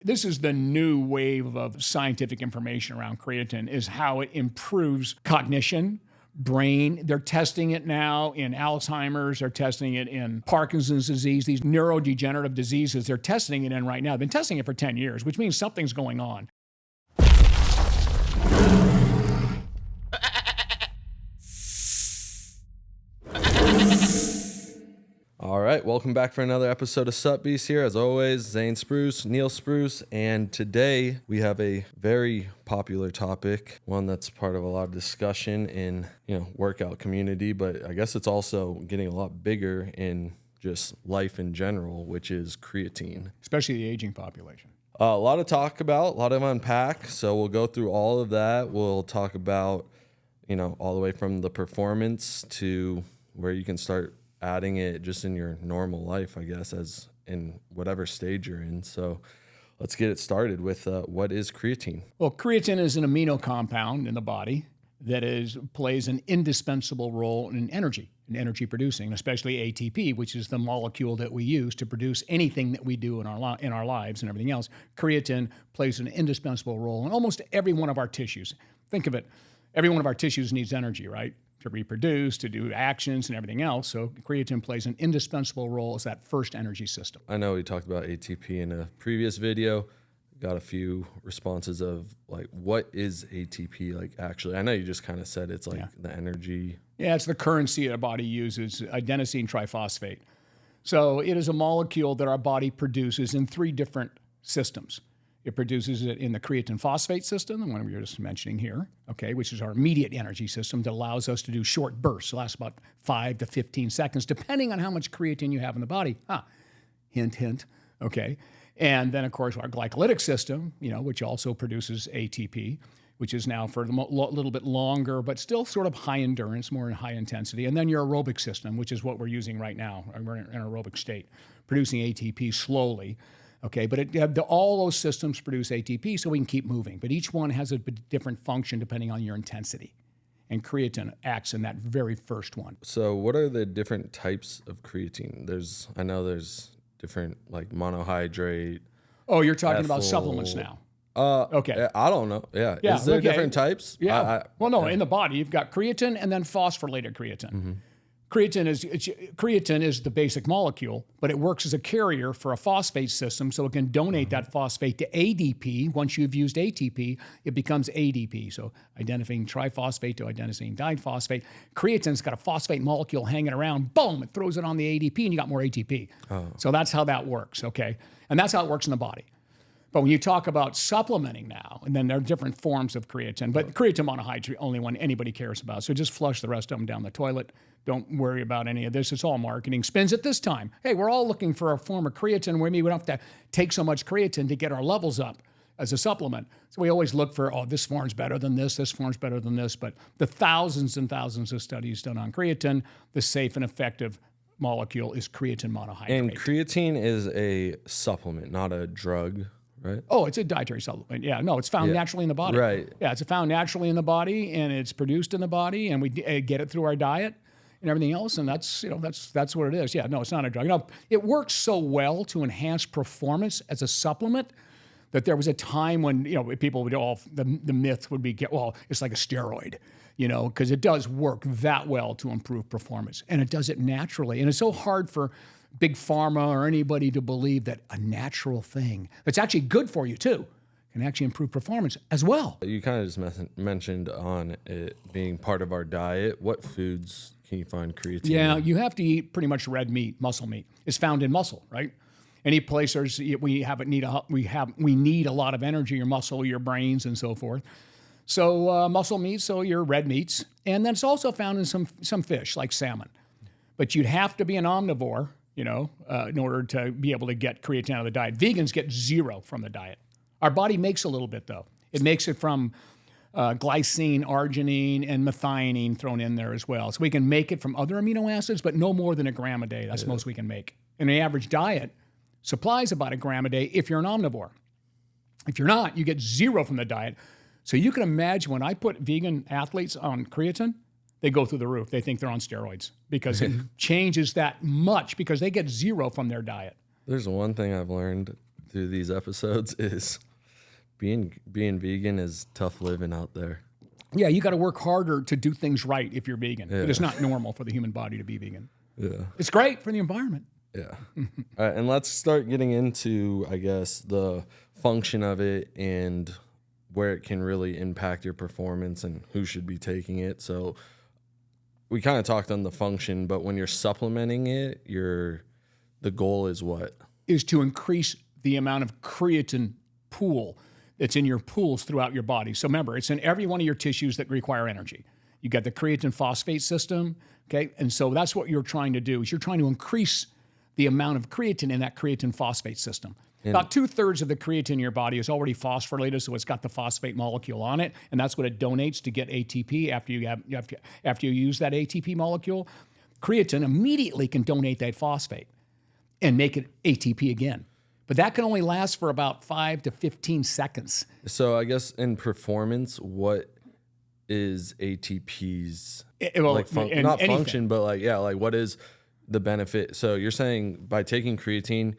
This is the new wave of scientific information around creatine, is how it improves cognition, brain. They're testing it now in Alzheimer's. They're testing it in Parkinson's disease, these neurodegenerative diseases. They're testing it in right now. They've been testing it for 10 years, which means something's going on. All right, welcome back for another episode of Sup Beast here. As always, Zane Spruce, Neal Spruce, and today we have a very popular topic, one that's part of a lot of discussion in, workout community, but I guess it's also getting a lot bigger in just life in general, which is creatine. Especially the aging population. A lot to talk about, a lot to unpack, so we'll go through all of that. We'll talk about, all the way from the performance to where you can start adding it just in your normal life, I guess, as in whatever stage you're in. So let's get it started with what is creatine? Well, creatine is an amino compound in the body that plays an indispensable role in energy producing, especially ATP, which is the molecule that we use to produce anything that we do in our lives and everything else. Creatine plays an indispensable role in almost every one of our tissues. Think of it, every one of our tissues needs energy, right? To reproduce, to do actions and everything else. So creatine plays an indispensable role as that first energy system. I know we talked about ATP in a previous video. Got a few responses of what is ATP actually? I know you just kind of said it's the energy. Yeah, it's the currency our body uses, adenosine triphosphate. So it is a molecule that our body produces in three different systems. It produces it in the creatine phosphate system, the one we were just mentioning here, which is our immediate energy system that allows us to do short bursts. It lasts about 5 to 15 seconds, depending on how much creatine you have in the body. Hint, hint, okay? And then, of course, our glycolytic system, which also produces ATP, which is now for a little bit longer, but still sort of high endurance, more in high intensity. And then your aerobic system, which is what we're using right now. We're in an aerobic state, producing ATP slowly. But all those systems produce ATP so we can keep moving. But each one has a different function depending on your intensity. And creatine acts in that very first one. So what are the different types of creatine? I know there's different monohydrate. Oh, you're talking about supplements now. Okay. I don't know. Yeah. Is there different types? Yeah. In the body, you've got creatine and then phosphorylated creatine. Mm-hmm. Creatine is the basic molecule, but it works as a carrier for a phosphate system, so it can donate that phosphate to ADP. Once you've used ATP, it becomes ADP. So adenosine triphosphate to adenosine diphosphate. Creatine's got a phosphate molecule hanging around. Boom! It throws it on the ADP, and you got more ATP. So that's how that works. And that's how it works in the body. But when you talk about supplementing now, and then there are different forms of creatine, but creatine monohydrate is the only one anybody cares about. So just flush the rest of them down the toilet. Don't worry about any of this. It's all marketing spins at this time. Hey, we're all looking for a form of creatine where maybe we don't have to take so much creatine to get our levels up as a supplement. So we always look for, this form's better than this form's better than this. But the thousands and thousands of studies done on creatine, the safe and effective molecule is creatine monohydrate. And creatine is a supplement, not a drug. Right. Oh, it's a dietary supplement. Yeah, no, it's found naturally in the body. Right. Yeah, it's found naturally in the body, and it's produced in the body, and we get it through our diet and everything else, and that's what it is. Yeah, no, it's not a drug. It works so well to enhance performance as a supplement that there was a time when people would the myth would be it's like a steroid, because it does work that well to improve performance, and it does it naturally, and it's so hard for big pharma or anybody to believe that a natural thing that's actually good for you too can actually improve performance as well. You kind of just mentioned on it being part of our diet. What foods can you find creatine? Yeah, you have to eat pretty much red meat, muscle meat. It's found in muscle, right? Any place we need a lot of energy, your muscle, your brains, and so forth. So muscle meat, so your red meats, and then it's also found in some fish like salmon. But you'd have to be an omnivore, in order to be able to get creatine out of the diet. Vegans get zero from the diet. Our body makes a little bit, though. It makes it from glycine, arginine, and methionine thrown in there as well. So we can make it from other amino acids, but no more than a gram a day. That's the most we can make. And the average diet supplies about a gram a day if you're an omnivore. If you're not, you get zero from the diet. So you can imagine when I put vegan athletes on creatine, they go through the roof. They think they're on steroids because it changes that much because they get zero from their diet. There's one thing I've learned through these episodes is being vegan is tough living out there. Yeah, you got to work harder to do things right if you're vegan. Yeah. It is not normal for the human body to be vegan. Yeah. It's great for the environment. Yeah. All right, and let's start getting into, I guess, the function of it and where it can really impact your performance and who should be taking it. So we kind of talked on the function, but when you're supplementing it, the goal is what? Is to increase the amount of creatine pool that's in your pools throughout your body. So remember, it's in every one of your tissues that require energy. You got the creatine phosphate system, okay? And so that's what you're trying to do, is you're trying to increase the amount of creatine in that creatine phosphate system. About 2/3 of the creatine in your body is already phosphorylated, so it's got the phosphate molecule on it, and that's what it donates to get ATP after you use that ATP molecule. Creatine immediately can donate that phosphate and make it ATP again. But that can only last for about 5 to 15 seconds. So I guess in performance, what is ATP's function, but what is the benefit? So you're saying by taking creatine,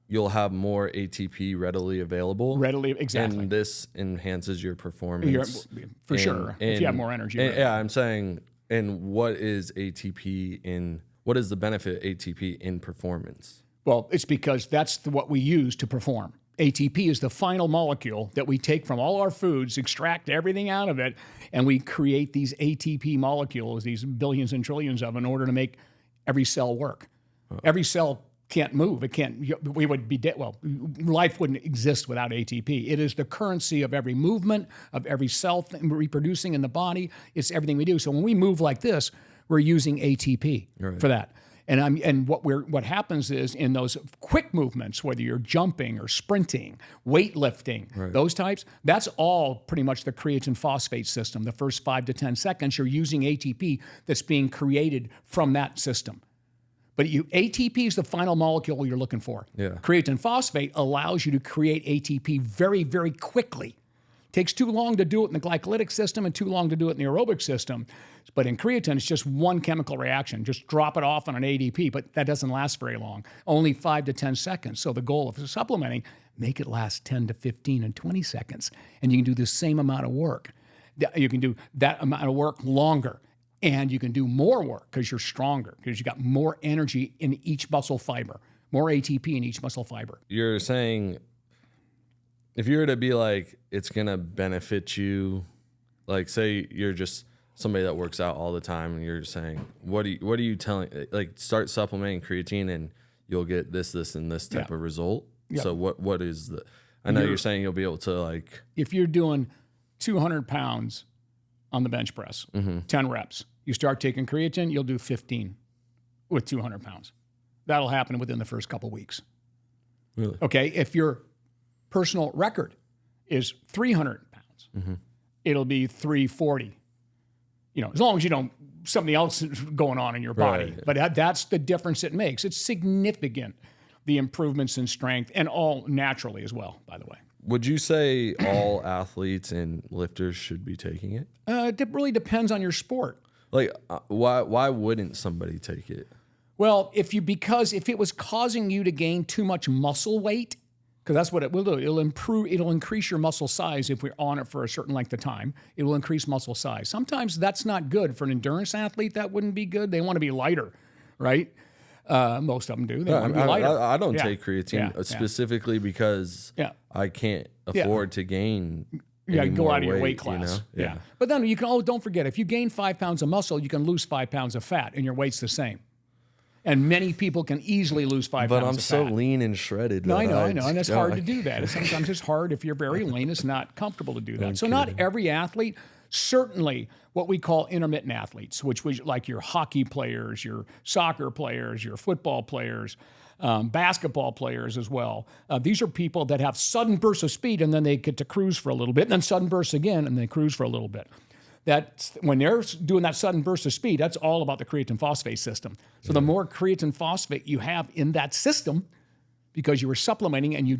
you'll have more ATP readily available. Exactly. And this enhances your performance. Sure, if you have more energy. Yeah, I'm saying, and what is ATP what is the benefit ATP in performance? Well, it's because that's what we use to perform. ATP is the final molecule that we take from all our foods, extract everything out of it, and we create these ATP molecules, these billions and trillions of them, in order to make every cell work. Every cell can't move. It can't. We would be dead. Well, life wouldn't exist without ATP. It is the currency of every movement, of every cell reproducing in the body. It's everything we do. So when we move like this, we're using ATP for that. And what happens is in those quick movements, whether you're jumping or sprinting, weightlifting, those types, that's all pretty much the creatine phosphate system. The first 5 to 10 seconds, you're using ATP that's being created from that system. But ATP is the final molecule you're looking for. Yeah. Creatine phosphate allows you to create ATP very, very quickly. Takes too long to do it in the glycolytic system and too long to do it in the aerobic system. But in creatine, it's just one chemical reaction. Just drop it off on an ADP, but that doesn't last very long. Only 5 to 10 seconds. So the goal of supplementing, make it last 10 to 15 and 20 seconds. And you can do the same amount of work. You can do that amount of work longer. And you can do more work because you're stronger, because you got more energy in each muscle fiber, more ATP in each muscle fiber. You're saying if you were to be like, it's going to benefit you, like say you're just somebody that works out all the time and you're saying, what are you telling, like start supplementing creatine and you'll get this, and this type of result. Yep. So what is I know you're saying you'll be able to like. If you're doing 200 pounds on the bench press, 10 reps, you start taking creatine, you'll do 15 with 200 pounds. That'll happen within the first couple weeks. Really? Okay, if your personal record is 300 pounds, it'll be 340. As long as you don't, something else is going on in your body. Right. But that's the difference it makes. It's significant, the improvements in strength, and all naturally as well, by the way. Would you say all athletes and lifters should be taking it? It really depends on your sport. Like, why wouldn't somebody take it? Well, if it was causing you to gain too much muscle weight, because that's what it will do. It'll increase your muscle size if we're on it for a certain length of time. It will increase muscle size. Sometimes that's not good. For an endurance athlete, that wouldn't be good. They want to be lighter, right? Most of them do. They want to be lighter. I don't take creatine specifically because I can't afford to gain go out of your weight class. You know? Yeah. But then don't forget, if you gain 5 pounds of muscle, you can lose 5 pounds of fat and your weight's the same. And many people can easily lose 5 pounds of fat. But I'm so lean and shredded. No, I know. And it's hard to do that. Sometimes it's hard if you're very lean. It's not comfortable to do that. So not every athlete, certainly what we call intermittent athletes, which was like your hockey players, your soccer players, your football players, basketball players as well. These are people that have sudden bursts of speed and then they get to cruise for a little bit, and then sudden bursts again and they cruise for a little bit. That's when they're doing that sudden burst of speed, that's all about the creatine phosphate system. So the more creatine phosphate you have in that system, because you were supplementing and you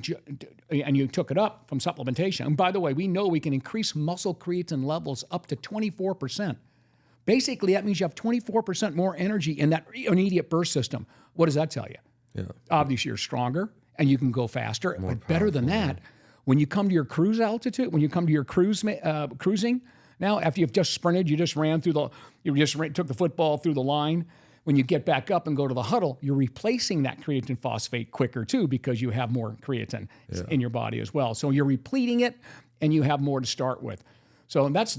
took it up from supplementation. And by the way, we know we can increase muscle creatine levels up to 24%. Basically, that means you have 24% more energy in that immediate burst system. What does that tell you? Yeah. Obviously, you're stronger. and you can go faster. But better than that, when you come to your cruise altitude, when you come to your cruising, now after you've just sprinted, you just took the football through the line. When you get back up and go to the huddle, you're replacing that creatine phosphate quicker too because you have more creatine in your body as well. So you're repleting it, and you have more to start with. So that's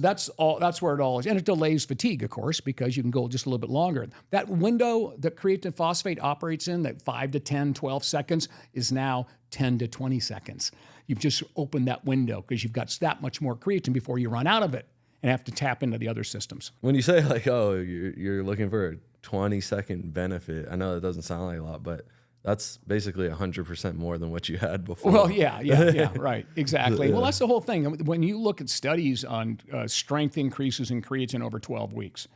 where it all is. And it delays fatigue, of course, because you can go just a little bit longer. That window that creatine phosphate operates in, that 5 to 10, 12 seconds, is now 10 to 20 seconds. You've just opened that window because you've got that much more creatine before you run out of it and have to tap into the other systems. When you say like, oh, you're looking for a 20-second benefit, I know that doesn't sound like a lot, but that's basically 100% more than what you had before. Well, yeah, right, exactly. Yeah. Well, that's the whole thing. When you look at studies on strength increases in creatine over 12 weeks,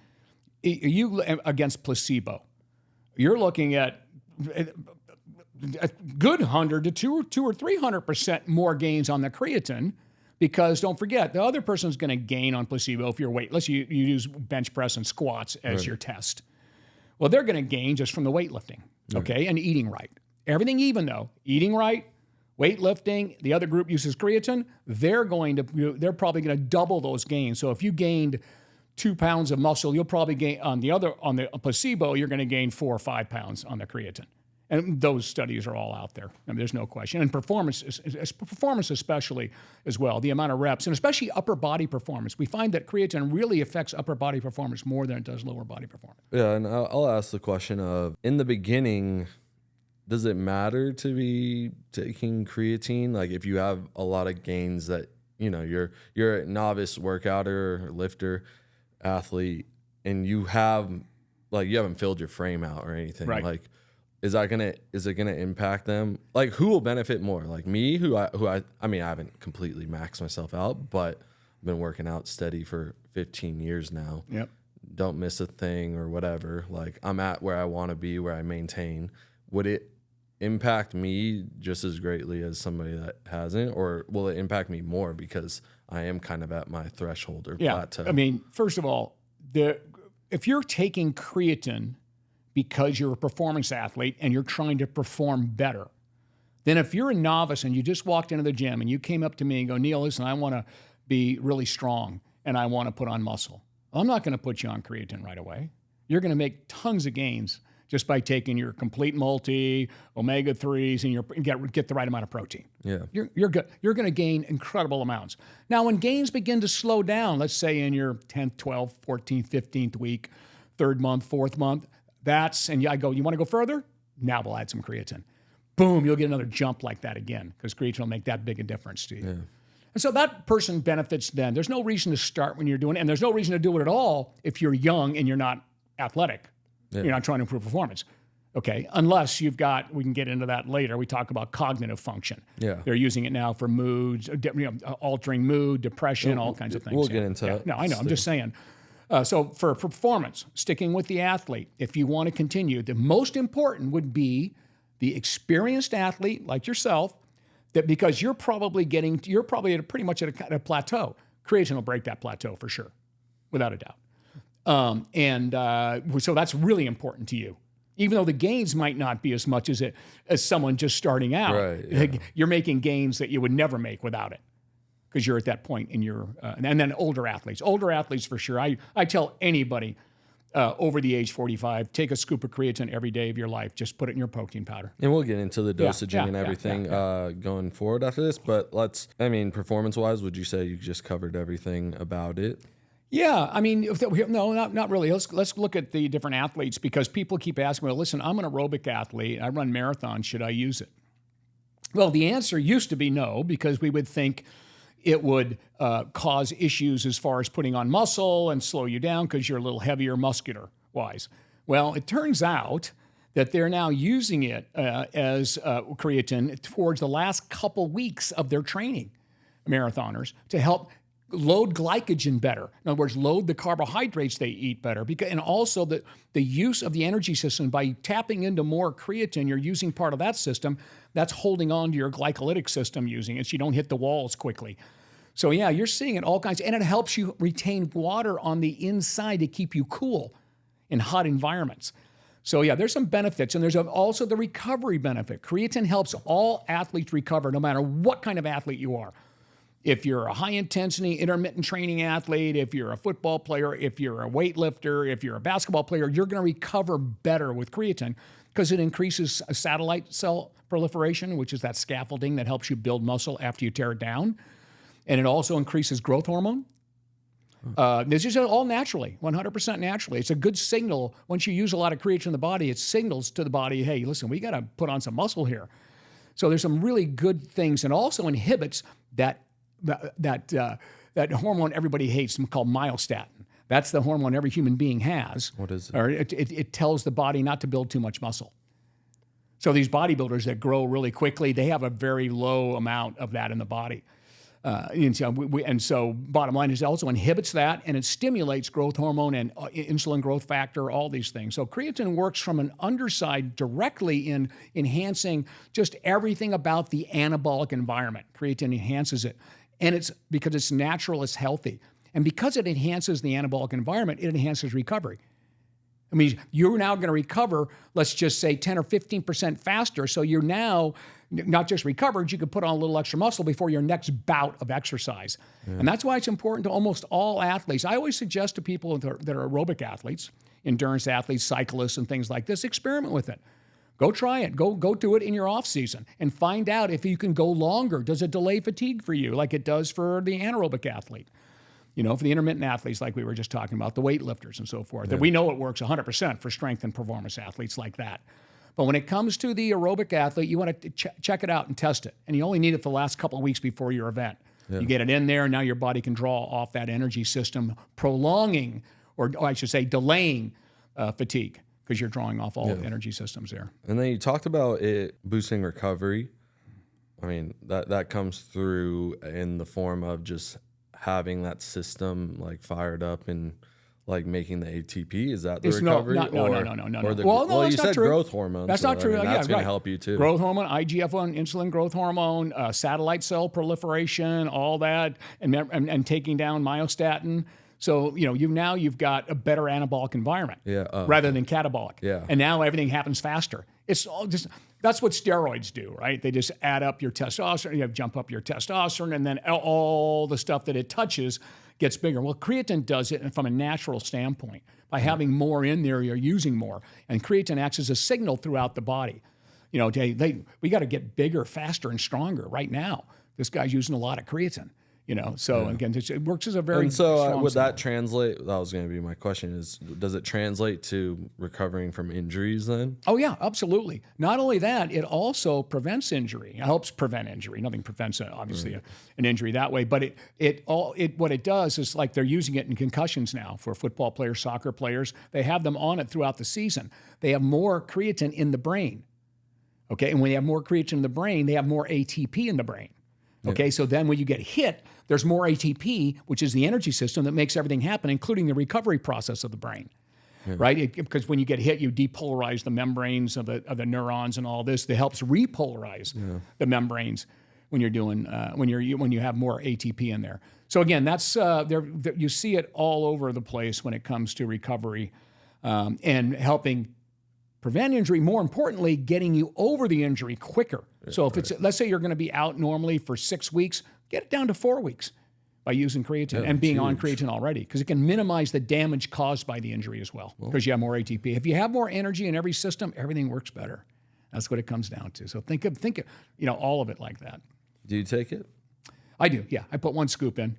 you against placebo, you're looking at a good 100 to 200 or 300% more gains on the creatine, because don't forget, the other person's going to gain on placebo if you're weightless. You use bench press and squats as your test. Well, they're going to gain just from the weightlifting. Okay, and eating right. Everything even though, eating right, weightlifting, the other group uses creatine, they're probably going to double those gains. So if you gained 2 pounds of muscle, you'll probably gain on the placebo, you're going to gain 4 or 5 pounds on the creatine. And those studies are all out there. I mean, there's no question. And performance especially as well, the amount of reps, and especially upper body performance. We find that creatine really affects upper body performance more than it does lower body performance. Yeah, and I'll ask the question of, in the beginning, does it matter to be taking creatine? Like if you have a lot of gains that, you're a novice workouter, or lifter, athlete, and you haven't filled your frame out or anything. Right. Like, is it gonna impact them? Like, who will benefit more? Like me, I haven't completely maxed myself out, but I've been working out steady for 15 years now. Yep. Don't miss a thing or whatever. Like, I'm at where I want to be, where I maintain. Would it impact me just as greatly as somebody that hasn't, or will it impact me more because I am kind of at my threshold or plateau? I mean, first of all, if you're taking creatine because you're a performance athlete and you're trying to perform better, then if you're a novice and you just walked into the gym and you came up to me and go, Neal, listen, I want to be really strong and I want to put on muscle, I'm not going to put you on creatine right away. You're going to make tons of gains just by taking your complete multi, omega-3s, and get the right amount of protein. Yeah. You're good. You're going to gain incredible amounts. Now, when gains begin to slow down, let's say in your 10th, 12th, 14th, 15th week, 3rd month, 4th month, I go, you want to go further? Now we'll add some creatine. Boom, you'll get another jump like that again, because creatine will make that big a difference to you. Yeah. And so that person benefits then. There's no reason to start when you're doing it, and there's no reason to do it at all if you're young and you're not athletic. Yeah. You're not trying to improve performance. Okay, unless we can get into that later. We talk about cognitive function. Yeah. They're using it now for moods, altering mood, depression, all kinds of things. We'll get into that. No, I know, I'm just saying. So for performance, sticking with the athlete, if you want to continue, the most important would be the experienced athlete like yourself, that because you're probably pretty much at a plateau. Creatine will break that plateau for sure, without a doubt. So that's really important to you. Even though the gains might not be as much as someone just starting out, right, yeah. You're making gains that you would never make without it, because you're at that point in your, and then older athletes for sure. I tell anybody over the age 45, take a scoop of creatine every day of your life. Just put it in your protein powder. And we'll get into the dosaging and everything going forward after this. But performance-wise, would you say you just covered everything about it? Yeah, I mean, no, not really. Let's look at the different athletes, because people keep asking, well, listen, I'm an aerobic athlete. I run marathons. Should I use it? Well, the answer used to be no, because we would think it would cause issues as far as putting on muscle and slow you down because you're a little heavier muscular-wise. Well, it turns out that they're now using it as creatine towards the last couple weeks of their training, marathoners, to help load glycogen better. In other words, load the carbohydrates they eat better. And also the use of the energy system, by tapping into more creatine, you're using part of that system that's holding on to your glycolytic system using it so you don't hit the walls quickly. So yeah, you're seeing it all kinds, and it helps you retain water on the inside to keep you cool in hot environments. So yeah, there's some benefits, and there's also the recovery benefit. Creatine helps all athletes recover, no matter what kind of athlete you are. If you're a high-intensity, intermittent training athlete, if you're a football player, if you're a weightlifter, if you're a basketball player, you're going to recover better with creatine because it increases satellite cell proliferation, which is that scaffolding that helps you build muscle after you tear it down. And it also increases growth hormone. This is all naturally, 100% naturally. It's a good signal. Once you use a lot of creatine in the body, it signals to the body, hey, listen, we got to put on some muscle here. So there's some really good things, and also inhibits that hormone everybody hates called myostatin. That's the hormone every human being has. What is it? Or it tells the body not to build too much muscle. So these bodybuilders that grow really quickly, they have a very low amount of that in the body. And so bottom line is it also inhibits that, and it stimulates growth hormone and insulin growth factor, all these things. So creatine works from an underside directly in enhancing just everything about the anabolic environment. Creatine enhances it. And it's because it's natural, it's healthy. And because it enhances the anabolic environment, it enhances recovery. I mean, you're now going to recover, let's just say 10 or 15% faster. So you're now not just recovered, you could put on a little extra muscle before your next bout of exercise. Yeah. And that's why it's important to almost all athletes. I always suggest to people that are aerobic athletes, endurance athletes, cyclists, and things like this, experiment with it. Go try it. Go do it in your off season and find out if you can go longer. Does it delay fatigue for you like it does for the anaerobic athlete? You know, for the intermittent athletes like we were just talking about, the weightlifters and so forth, that we know it works 100% for strength and performance athletes like that. But when it comes to the aerobic athlete, you want to check it out and test it. And you only need it for the last couple of weeks before your event. Yeah. You get it in there, now your body can draw off that energy system, prolonging, or I should say delaying fatigue, because you're drawing off all the energy systems there. And then you talked about it boosting recovery. I mean, that comes through in the form of just having that system like fired up and like making the ATP. Is that the recovery? No. Well, you said growth hormone. That's not true. That's going to help you too. Growth hormone, IGF-1, insulin growth hormone, satellite cell proliferation, all that, and taking down myostatin. So, you know, you've got a better anabolic environment rather than catabolic. Yeah. And now everything happens faster. It's all just, that's what steroids do, right? They just add up your testosterone, jump up your testosterone, and then all the stuff that it touches gets bigger. Well, creatine does it from a natural standpoint. By having more in there, you're using more. And creatine acts as a signal throughout the body. You know, we got to get bigger, faster, and stronger right now. This guy's using a lot of creatine. You know, so again, it works as a very strong would signal. that translate? That was going to be my question: is does it translate to recovering from injuries then? Oh yeah, absolutely. Not only that, it also prevents injury. It helps prevent injury. Nothing prevents obviously an injury that way, but what it does is like they're using it in concussions now for football players, soccer players. They have them on it throughout the season. They have more creatine in the brain. Okay, and when they have more creatine in the brain, they have more ATP in the brain. Okay, so then when you get hit, there's more ATP, which is the energy system that makes everything happen, including the recovery process of the brain, right? Because when you get hit, you depolarize the membranes of the neurons and all this. That helps repolarize the membranes when you're doing when you have more ATP in there. So again, that's you see it all over the place when it comes to recovery and helping prevent injury. More importantly, getting you over the injury quicker. So if let's say you're going to be out normally for 6 weeks, get it down to 4 weeks by using creatine and being on creatine already, because it can minimize the damage caused by the injury as well, because you have more ATP. If you have more energy in every system, everything works better. That's what it comes down to. So think of all of it like that. Do you take it? I do. Yeah, I put 1 scoop in.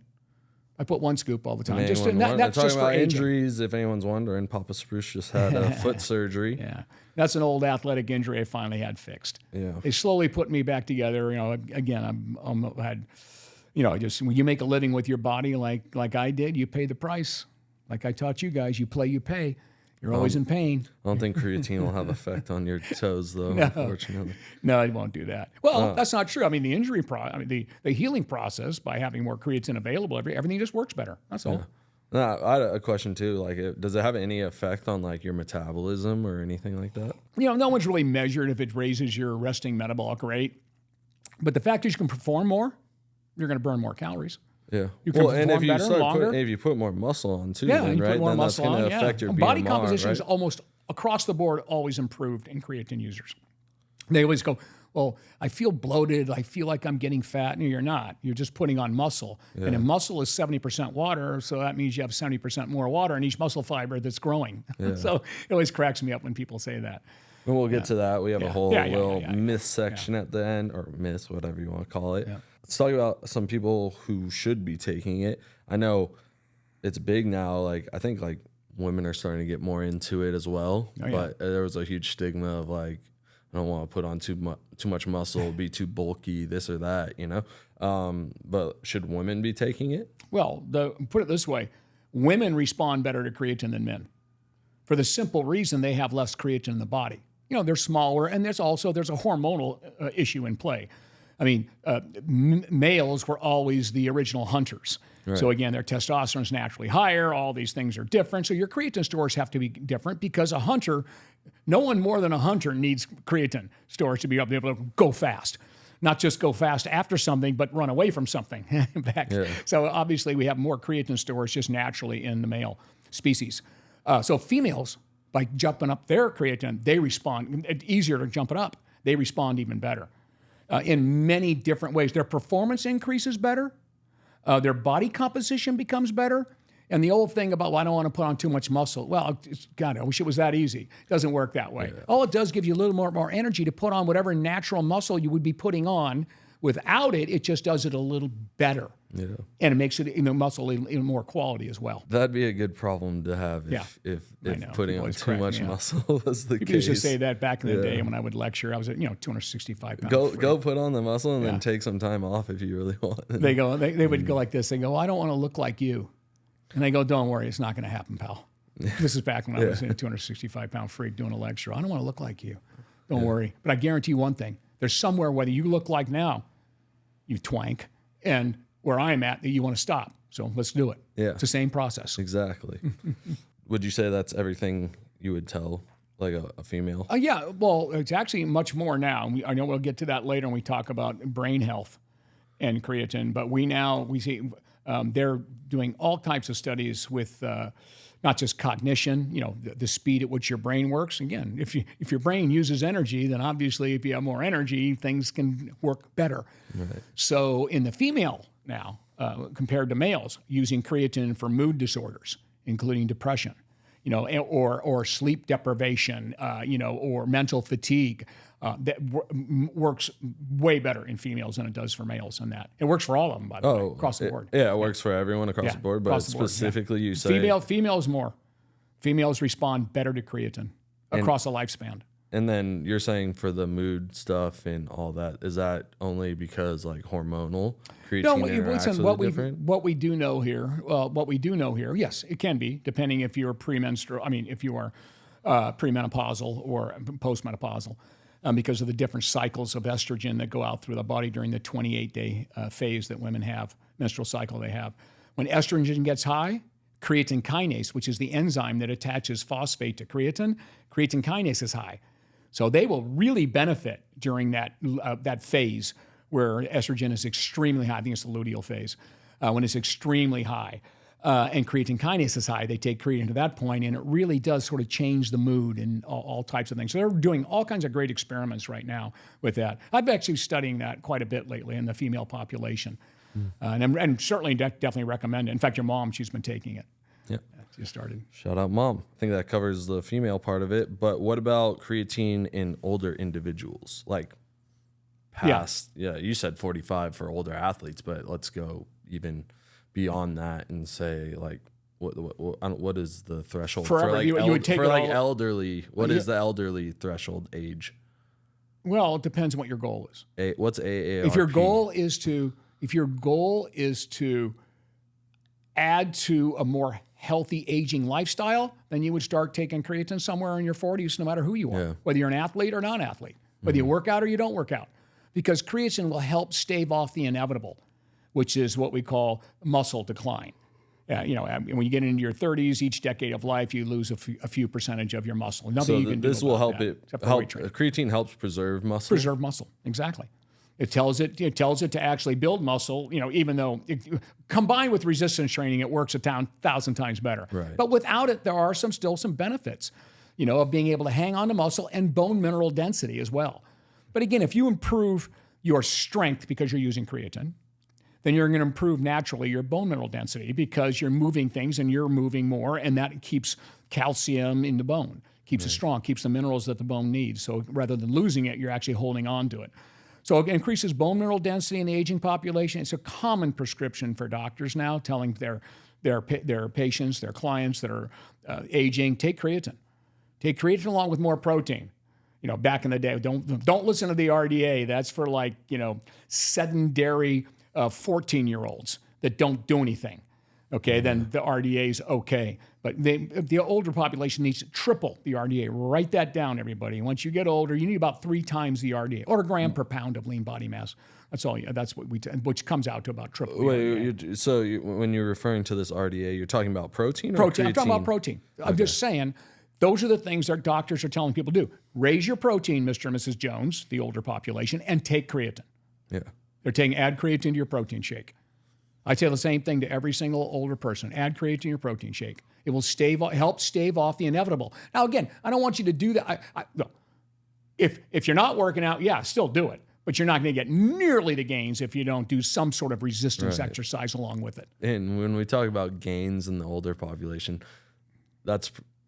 I put 1 scoop all the time. That's just for injuries. If anyone's wondering, Papa Spruce just had foot surgery. Yeah, that's an old athletic injury I finally had fixed. Yeah, they slowly put me back together. You know, again, when you make a living with your body like I did, you pay the price. Like I taught you guys, you play, you pay. You're always in pain. I don't think creatine will have effect on your toes, though. Unfortunately, no, it won't do that. Well, that's not true. I mean, the healing process by having more creatine available, everything just works better. That's all. No, I had a question too. Like, does it have any effect on like your metabolism or anything like that? You know, no one's really measured if it raises your resting metabolic rate, but the fact is you can perform more, you're going to burn more calories. Yeah. You can perform better, longer. If you put more muscle on too, you right? put more then muscle that's on. going to affect your BMR, body composition right? is almost across the board always improved in creatine users. They always go, well, I feel bloated. I feel like I'm getting fat. No, you're not. You're just putting on muscle. Yeah. And a muscle is 70% water, so that means you have 70% more water in each muscle fiber that's growing. Yeah. So it always cracks me up when people say that. And we'll get to that. We have a whole little myth section at the end, or myths, whatever you want to call it. Yeah. Let's talk about some people who should be taking it. I know it's big now. Like, I think like women are starting to get more into it as well. Oh, yeah. But there was a huge stigma of like, I don't want to put on too much muscle, be too bulky, this or that, you know. But should women be taking it? Well, put it this way: women respond better to creatine than men, for the simple reason they have less creatine in the body. You know, they're smaller, and there's a hormonal issue in play. I mean, males were always the original hunters. Right. So again, their testosterone is naturally higher. All these things are different. So your creatine stores have to be different, because a hunter, no one more than a hunter needs creatine stores to be able to go fast. Not just go fast after something, but run away from something. In fact, so obviously we have more creatine stores just naturally in the male species. So females, by jumping up their creatine, they respond. It's easier to jump it up. They respond even better in many different ways. Their performance increases better. Their body composition becomes better. And the old thing about, well, I don't want to put on too much muscle. Well, God, I wish it was that easy. It doesn't work that way. Yeah. All it does give you a little more energy to put on whatever natural muscle you would be putting on. Without it, it just does it a little better. Yeah. And it makes it, muscle even more quality as well. That'd be a good problem to have if putting on too much muscle was the case. People used to say that back in the day when I would lecture. I was at 265 pounds. Go put on the muscle and then take some time off if you really want. They would go like this. They go, I don't want to look like you. And they go, don't worry, it's not going to happen, pal. This is back when I was a 265-pound freak doing a lecture. I don't want to look like you. Don't worry. But I guarantee you one thing. There's somewhere, whether you look like now, you twank, and where I'm at, that you want to stop. So let's do it. Yeah. It's the same process. Exactly. Would you say that's everything you would tell like a female? Yeah. Well, it's actually much more now. I know we'll get to that later when we talk about brain health and creatine. But we see they're doing all types of studies with not just cognition, the speed at which your brain works. Again, if your brain uses energy, then obviously if you have more energy, things can work better. Right. So in the female now, compared to males, using creatine for mood disorders, including depression, or sleep deprivation, or mental fatigue, that works way better in females than it does for males on that. It works for all of them, by the way, across the board. Yeah, it works for everyone across the board, but specifically you say... Females more. Females respond better to creatine across a lifespan. And then you're saying for the mood stuff and all that, is that only because like hormonal creatine interacts with it different? What we do know here, yes, it can be, depending if you're if you are premenopausal or postmenopausal, because of the different cycles of estrogen that go out through the body during the 28-day phase that women have, menstrual cycle they have. When estrogen gets high, creatine kinase, which is the enzyme that attaches phosphate to creatine kinase is high. So they will really benefit during that phase where estrogen is extremely high. I think it's the luteal phase, when it's extremely high. And creatine kinase is high. They take creatine to that point, and it really does sort of change the mood and all types of things. So they're doing all kinds of great experiments right now with that. I've actually studying that quite a bit lately in the female population. And certainly definitely recommend it. In fact, your mom, she's been taking it. Yeah. She started. Shout out, Mom. I think that covers the female part of it. But what about creatine in older individuals? Like past, you said 45 for older athletes, but let's go even beyond that and say like, what is the threshold for like you would take for like elderly? What is the elderly threshold age? Well, it depends on what your goal is. What's AARP? If your goal is to add to a more healthy aging lifestyle, then you would start taking creatine somewhere in your 40s, no matter who you are, whether you're an athlete or non-athlete, whether you work out or you don't work out, because creatine will help stave off the inevitable, which is what we call muscle decline. When you get into your 30s, each decade of life, you lose a few percentage of your muscle. Nothing you can do. This will help creatine helps preserve muscle. Preserve muscle, exactly. It tells it to actually build muscle, even though combined with resistance training, it works 1,000 times better. Right. But without it, there are still some benefits. of being able to hang on to muscle and bone mineral density as well. But again, if you improve your strength because you're using creatine, then you're going to improve naturally your bone mineral density because you're moving things and you're moving more, and that keeps calcium in the bone, keeps it strong, keeps the minerals that the bone needs. So rather than losing it, you're actually holding on to it. So it increases bone mineral density in the aging population. It's a common prescription for doctors now, telling their patients, their clients that are aging, take creatine. Take creatine along with more protein. Back in the day, don't listen to the RDA. That's for sedentary 14-year-olds that don't do anything. Okay, then the RDA is okay. But the older population needs to triple the RDA. Write that down, everybody. Once you get older, you need about 3 times the RDA, or a gram per pound of lean body mass. That's all. That's what which comes out to about triple. When you're referring to this RDA, you're talking about protein or protein. creatine? I'm talking about protein. Okay. I'm just saying, those are the things that doctors are telling people to do. Raise your protein, Mr. and Mrs. Jones, the older population, and take creatine. Yeah. They're add creatine to your protein shake. I say the same thing to every single older person. Add creatine to your protein shake. It will help stave off the inevitable. Now, again, I don't want you to do that. No. If you're not working out, yeah, still do it. But you're not going to get nearly the gains if you don't do some sort of resistance exercise along with it. And when we talk about gains in the older population,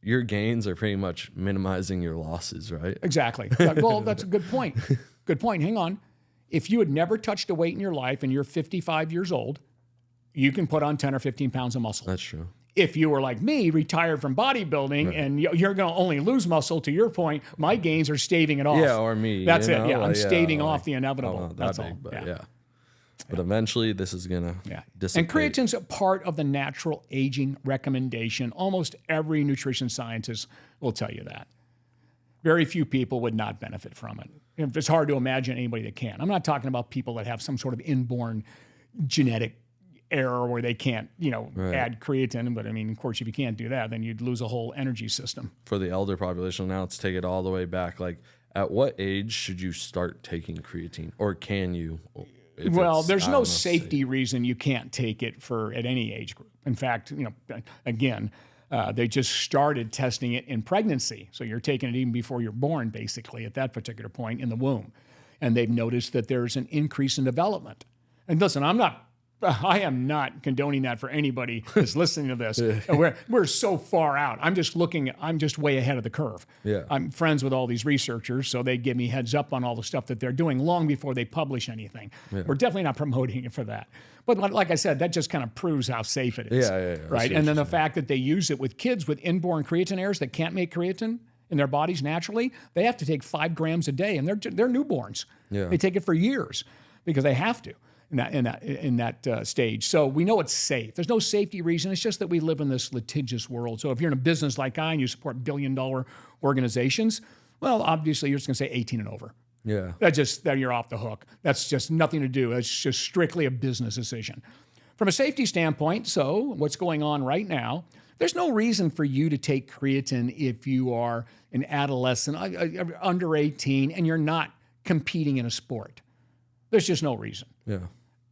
your gains are pretty much minimizing your losses, right? Exactly. Well, that's a good point. Good point. Hang on. If you had never touched a weight in your life and you're 55 years old, you can put on 10 or 15 pounds of muscle. That's true. If you were like me, retired from bodybuilding, and you're going to only lose muscle, to your point, my gains are staving it off. Yeah, or me. That's it. Yeah, I'm staving off the inevitable. That's all. But But eventually, this is going to dissipate. And creatine's a part of the natural aging recommendation. Almost every nutrition scientist will tell you that. Very few people would not benefit from it. It's hard to imagine anybody that can. I'm not talking about people that have some sort of inborn genetic error where they can't, add creatine. But I mean, of course, if you can't do that, then you'd lose a whole energy system. For the elder population, now let's take it all the way back. Like, at what age should you start taking creatine, or can you? Well, there's no safety reason you can't take it at any age group. In fact, again, they just started testing it in pregnancy. So you're taking it even before you're born, basically, at that particular point in the womb. And they've noticed that there's an increase in development. And listen, I am not condoning that for anybody that's listening to this. We're so far out. I'm just way ahead of the curve. Yeah. I'm friends with all these researchers, so they give me heads up on all the stuff that they're doing long before they publish anything. Yeah. We're definitely not promoting it for that. But like I said, that just kind of proves how safe it is. Yeah. Right? And then the fact that they use it with kids with inborn creatine errors that can't make creatine in their bodies naturally, they have to take 5 grams a day, and they're newborns. Yeah. They take it for years because they have to. In that stage. So we know it's safe. There's no safety reason. It's just that we live in this litigious world. So if you're in a business like I and you support billion-dollar organizations, well, obviously you're just going to say 18 and over. Yeah. Then you're off the hook. That's just nothing to do. It's just strictly a business decision. From a safety standpoint, so what's going on right now, there's no reason for you to take creatine if you are an adolescent, under 18, and you're not competing in a sport. There's just no reason. Yeah.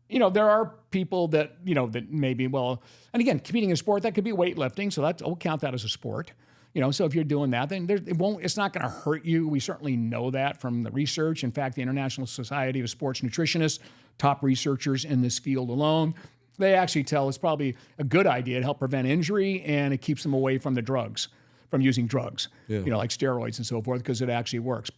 There are people that, that maybe, and again, competing in a sport, that could be weightlifting, so we'll count that as a sport. So if you're doing that, then it's not going to hurt you. We certainly know that from the research. In fact, the International Society of Sports Nutritionists, top researchers in this field alone, they actually tell it's probably a good idea to help prevent injury, and it keeps them away from from using drugs, like steroids and so forth, because it actually works.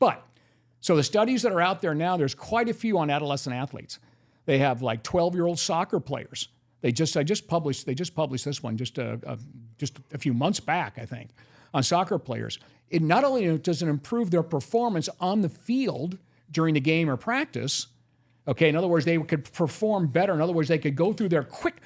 So the studies that are out there now, there's quite a few on adolescent athletes. They have like 12-year-old soccer players. I just published this one just a few months back, I think, on soccer players. It not only does it improve their performance on the field during the game or practice, okay, in other words, they could perform better. In other words, they could go through their quick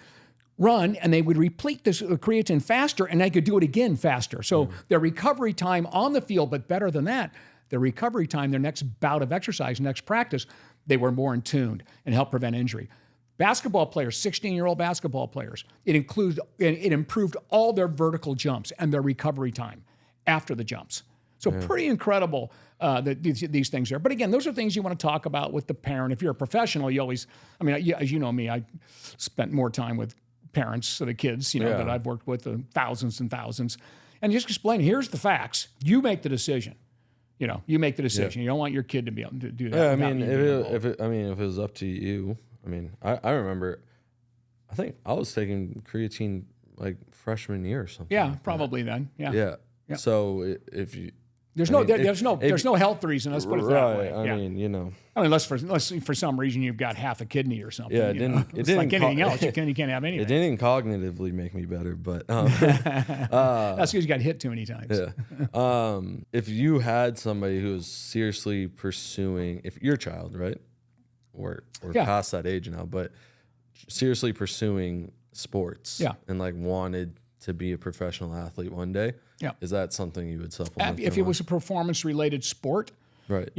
run and they would replete this creatine faster, and they could do it again faster. So their recovery time on the field, but better than that, their recovery time, their next bout of exercise, next practice, they were more in tune and helped prevent injury. Basketball players, 16-year-old basketball players, it improved all their vertical jumps and their recovery time after the jumps. So pretty incredible that these things are. But again, those are things you want to talk about with the parent. If you're a professional, as you know me, I spent more time with parents of the kids, that I've worked with, thousands and thousands. And just explain, here's the facts. You make the decision. You make the decision. You don't want your kid to be able to do that. Yeah, I mean, if it was up to you, I remember, I think I was taking creatine like freshman year or something. Yeah, like probably then. Yeah. Yeah. So if you, There's no health reason. Let's put it that way. I mean, unless for some reason you've got half a kidney or something. Yeah, it didn't like anything else. You can't have anything. It didn't cognitively make me better, but that's because you got hit too many times. Yeah. If you had somebody who was seriously pursuing, if your child, right, or past that age now, but seriously pursuing sports, and like wanted to be a professional athlete one day. Yeah. Is that something you would supplement? If it was a performance-related sport, right?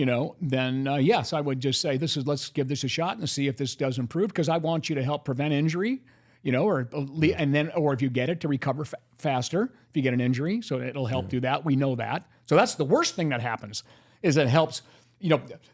Then yes, I would just say let's give this a shot and see if this does improve, because I want you to help prevent injury, or if you get it, to recover faster if you get an injury, so it'll help do that. We know that. So that's the worst thing that happens, is it helps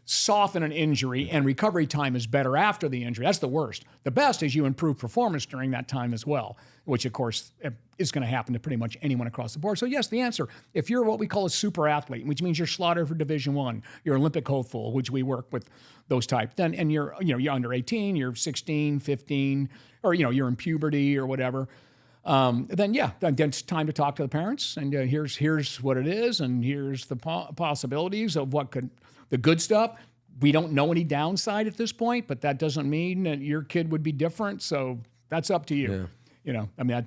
soften an injury, and recovery time is better after the injury. That's the worst. The best is you improve performance during that time as well, which of course is going to happen to pretty much anyone across the board. So yes, the answer, if you're what we call a super athlete, which means you're slotted for Division I, you're Olympic hopeful, which we work with those types, then, and you're under 18, you're 16, 15, or you're in puberty or whatever, then it's time to talk to the parents, and here's what it is, and here's the possibilities of what could, the good stuff. We don't know any downside at this point, but that doesn't mean that your kid would be different. So that's up to you. Yeah.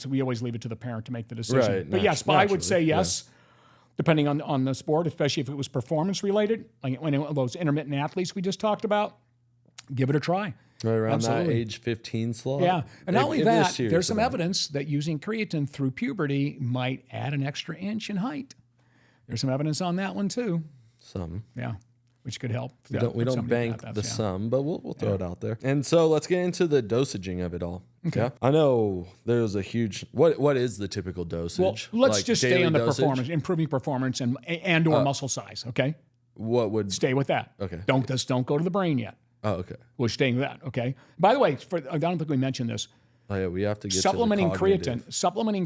We always leave it to the parent to make the decision. Right, but yes, I would say yes, depending on the sport, especially if it was performance related, like when those intermittent athletes we just talked about, give it a try. Right around that age 15 slot. Yeah, and not only that, there's some evidence that using creatine through puberty might add an extra inch in height. There's some evidence on that one too. Some. Yeah. Which could help. We don't bank the sum, but we'll throw it out there. And so let's get into the dosaging of it all. Okay. Yeah? I know there's a huge, what is the typical dosage? Well, let's just stay on the performance, improving performance and or muscle size, okay? What would... Stay with that. Okay. Don't go to the brain yet. Oh, okay. We're staying with that, okay? By the way, I don't think we mentioned this. Oh, yeah, we have to get supplementing to the cognitive. Supplementing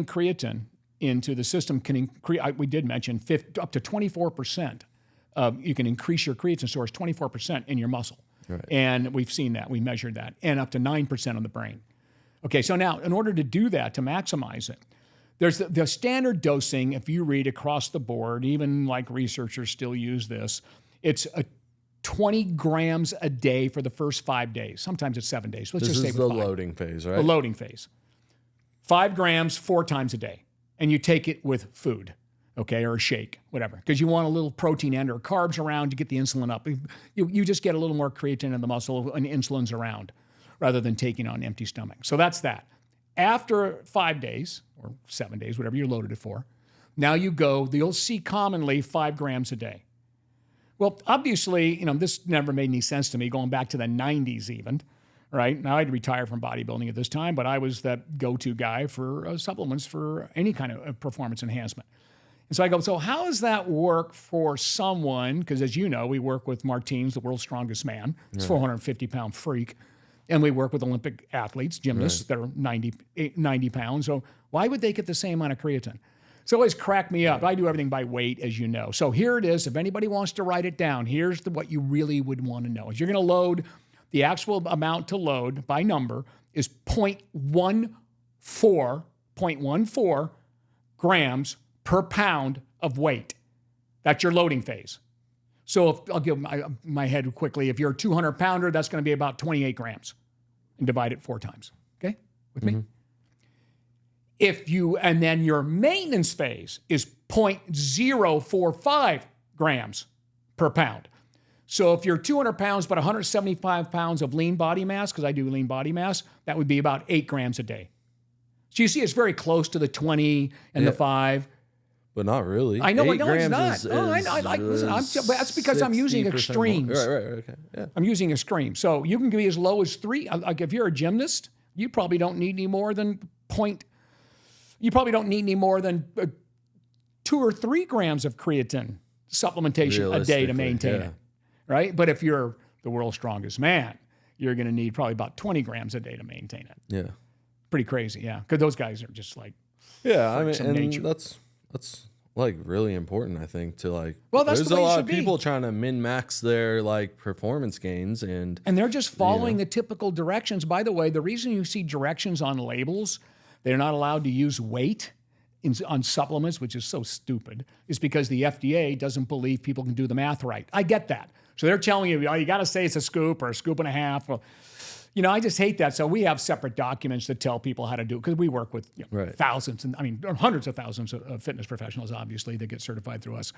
creatine into the system can increase, we did mention, up to 24%. You can increase your creatine stores 24% in your muscle. Right. And we've seen that. We measured that. And up to 9% on the brain. Okay, so now, in order to do that, to maximize it, there's the standard dosing, if you read across the board, even like researchers still use this, it's 20 grams a day for the first 5 days. Sometimes it's 7 days. Let's just say this is the loading phase, right? The loading phase. 5 grams 4 times a day. And you take it with food, okay, or a shake, whatever, because you want a little protein and or carbs around to get the insulin up. You just get a little more creatine in the muscle and insulin's around rather than taking on an empty stomach. So that's that. After 5 days or 7 days, whatever you're loaded it for, now you'll see commonly 5 grams a day. Well, obviously, this never made any sense to me going back to the 90s even. Right? Now, I'd retired from bodybuilding at this time, but I was that go-to guy for supplements for any kind of performance enhancement. And so I go, so how does that work for someone? Because as you know, we work with Martins, the world's strongest man. He's a 450-pound freak. And we work with Olympic athletes, gymnasts that are 90 pounds. So why would they get the same amount of creatine? So it always cracked me up. I do everything by weight, as you know. So here it is. If anybody wants to write it down, here's what you really would want to know. Is you're going to load... The actual amount to load by number is 0.14 grams per pound of weight. That's your loading phase. So I'll give my head quickly. If you're a 200-pounder, that's going to be about 28 grams, and divide it 4 times. Okay, with me? And then your maintenance phase is 0.045 grams per pound. So if you're 200 pounds, but 175 pounds of lean body mass, because I do lean body mass, that would be about 8 grams a day. So you see, it's very close to the 20 and the 5. But not really. I know, but no, it's not. Listen, that's because I'm using extremes. Right, okay. Yeah. I'm using extremes. So you can be as low as 3. Like if you're a gymnast, you probably don't need any more than 2 or 3 grams of creatine supplementation a day to maintain it. Right? But if you're the world's strongest man, you're going to need probably about 20 grams a day to maintain it. Yeah. Pretty crazy, yeah. Because those guys are just like Yeah, I mean, some and nature. that's like really important, I think, to like. Well, that's there's the a way it lot should of be. people trying to min max their like performance gains, and they're just following the typical directions. By the way, the reason you see directions on labels, they're not allowed to use weight on supplements, which is so stupid, is because the FDA doesn't believe people can do the math right. I get that. So they're telling you, oh, you got to say it's a scoop or a scoop and a half. Well, I just hate that. So we have separate documents that tell people how to do it because we work with thousands, and hundreds of thousands of fitness professionals, obviously, that get certified through us.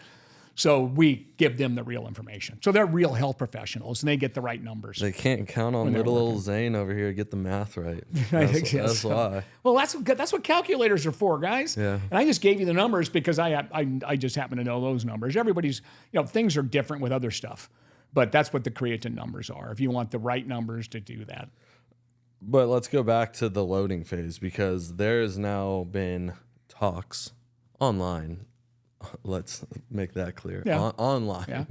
So we give them the real information. So they're real health professionals, and they get the right numbers. they can't count on little old Zane over here to get the math right. That's why. Well, that's what calculators are for, guys. Yeah. And I just gave you the numbers because I just happen to know those numbers. Everybody's, things are different with other stuff. But that's what the creatine numbers are, if you want the right numbers to do that. But let's go back to the loading phase, because there has now been talks online. Let's make that clear. Yeah. Online. Yeah.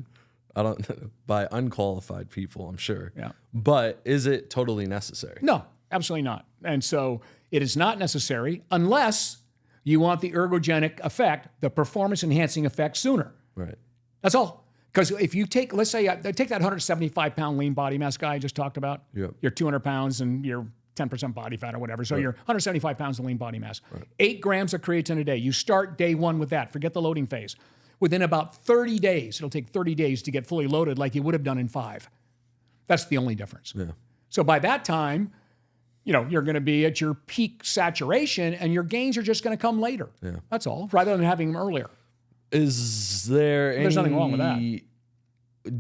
I don't by unqualified people, I'm sure. Yeah. But is it totally necessary? No, absolutely not. And so it is not necessary unless you want the ergogenic effect, the performance enhancing effect sooner. Right. That's all. Because if you take, let's say, take that 175-pound lean body mass guy I just talked about. Yep. You're 200 pounds and you're 10% body fat or whatever. So you're 175 pounds of lean body mass. Right. 8 grams of creatine a day. You start day 1 with that. Forget the loading phase. Within about 30 days, it'll take 30 days to get fully loaded like you would have done in 5. That's the only difference. Yeah. So by that time, you're going to be at your peak saturation and your gains are just going to come later. Yeah. That's all, rather than having them earlier. Is there There's nothing wrong with that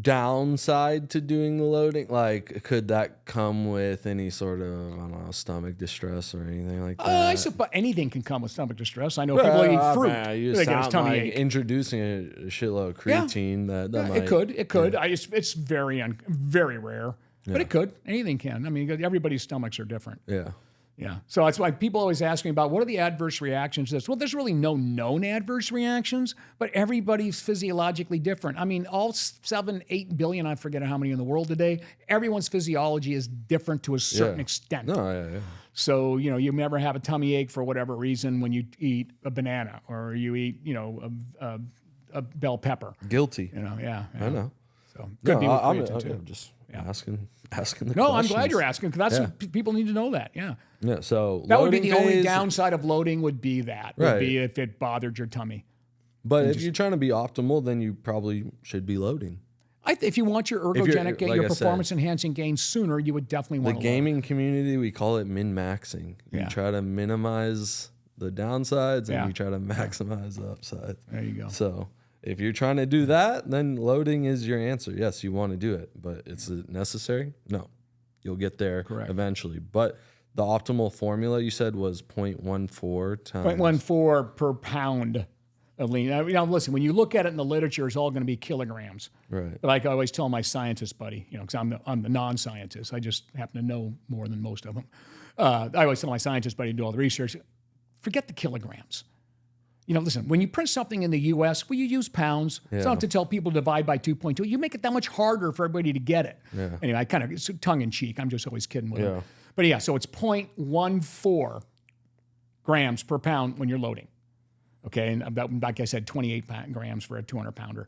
downside to doing the loading? Like, could that come with any sort of, I don't know, stomach distress or anything like that? I suppose anything can come with stomach distress. I know people eat fruit. Man, you they get a sound tummy like ache. introducing a shitload of creatine. That might, It could. It's very rare, but it could. Anything can. I mean, everybody's stomachs are different. Yeah. Yeah. So that's why people always ask me about what are the adverse reactions to this. Well, there's really no known adverse reactions, but everybody's physiologically different. I mean, all 7, 8 billion, I forget how many in the world today, everyone's physiology is different to a certain extent. No, yeah. So, you never have a tummy ache for whatever reason when you eat a banana or you eat, a bell pepper. Guilty. Yeah. I know. So could be with creatine too. I'm just asking the No, questions. I'm glad you're asking because that's people need to know that. Yeah. Yeah, so That would be the only phase, downside of loading would be that. Would be if it bothered your tummy. But if you're trying to be optimal, then you probably should be loading. If you want your ergogenic gain, like your I said, performance enhancing gains sooner, you would definitely want The to load. gaming community, we call it min-maxing. You Yeah. try to minimize the downsides and Yeah. you try to maximize the upsides. There you go. So if you're trying to do that, then loading is your answer. Yes, you want to do it, but is it necessary? No. You'll get there eventually. But the optimal formula you said was 0.14 times. 0.14 per pound of lean. Now, listen, when you look at it in the literature, it's all going to be kilograms. Right. But like I always tell my scientist buddy, because I'm the non-scientist. I just happen to know more than most of them. I always tell my scientist buddy to do all the research. Forget the kilograms. Listen, when you print something in the U.S., you use pounds. It's not to tell people to divide by 2.2. You make it that much harder for everybody to get it. Yeah. Anyway, it's tongue-in-cheek. I'm just always kidding with it. But so it's 0.14 grams per pound when you're loading. Okay, and about, like I said, 28 grams for a 200-pounder.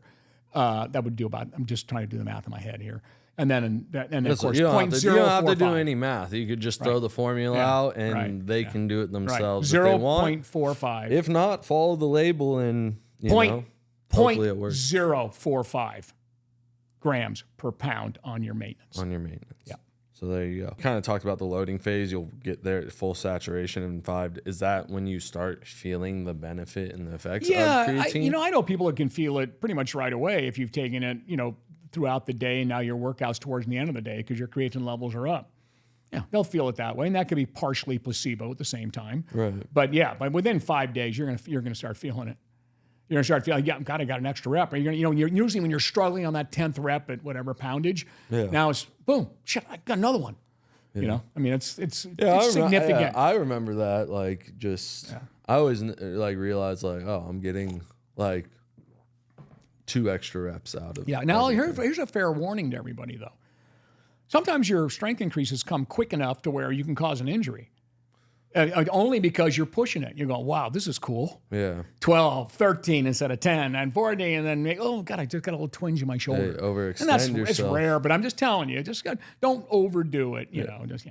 That would do about, I'm just trying to do the math in my head here. And then, of course, you don't have to do 0.045. any math. You could just throw the formula out and they can do it themselves Right. if they want. 0.45. If not, follow the label and, hopefully it works. 0.045 grams per pound on your maintenance. On your maintenance. Yeah. So there you go. Kind of talked about the loading phase. You'll get there at full saturation in 5. Is that when you start feeling the benefit and the effects of creatine? I know people that can feel it pretty much right away if you've taken it, throughout the day and now your workouts towards the end of the day because your creatine levels are up. Yeah, they'll feel it that way, and that could be partially placebo at the same time. Right. But within 5 days, you're gonna start feeling it. You're gonna start feeling, God, I got an extra rep. Or you're gonna, usually when you're struggling on that 10th rep at whatever poundage, now it's boom, shit, I got another one. It's significant. I remember that. I always realized I'm getting 2 extra reps out of it. Yeah. Now here's a fair warning to everybody though. Sometimes your strength increases come quick enough to where you can cause an injury. Only because you're pushing it. You're going, wow, this is cool. Yeah. 12, 13 instead of 10, and 14, and then, oh, God, I just got a little twinge in my shoulder. Hey, overextend and that's, yourself. It's rare, but I'm just telling you, don't overdo it, you know, just,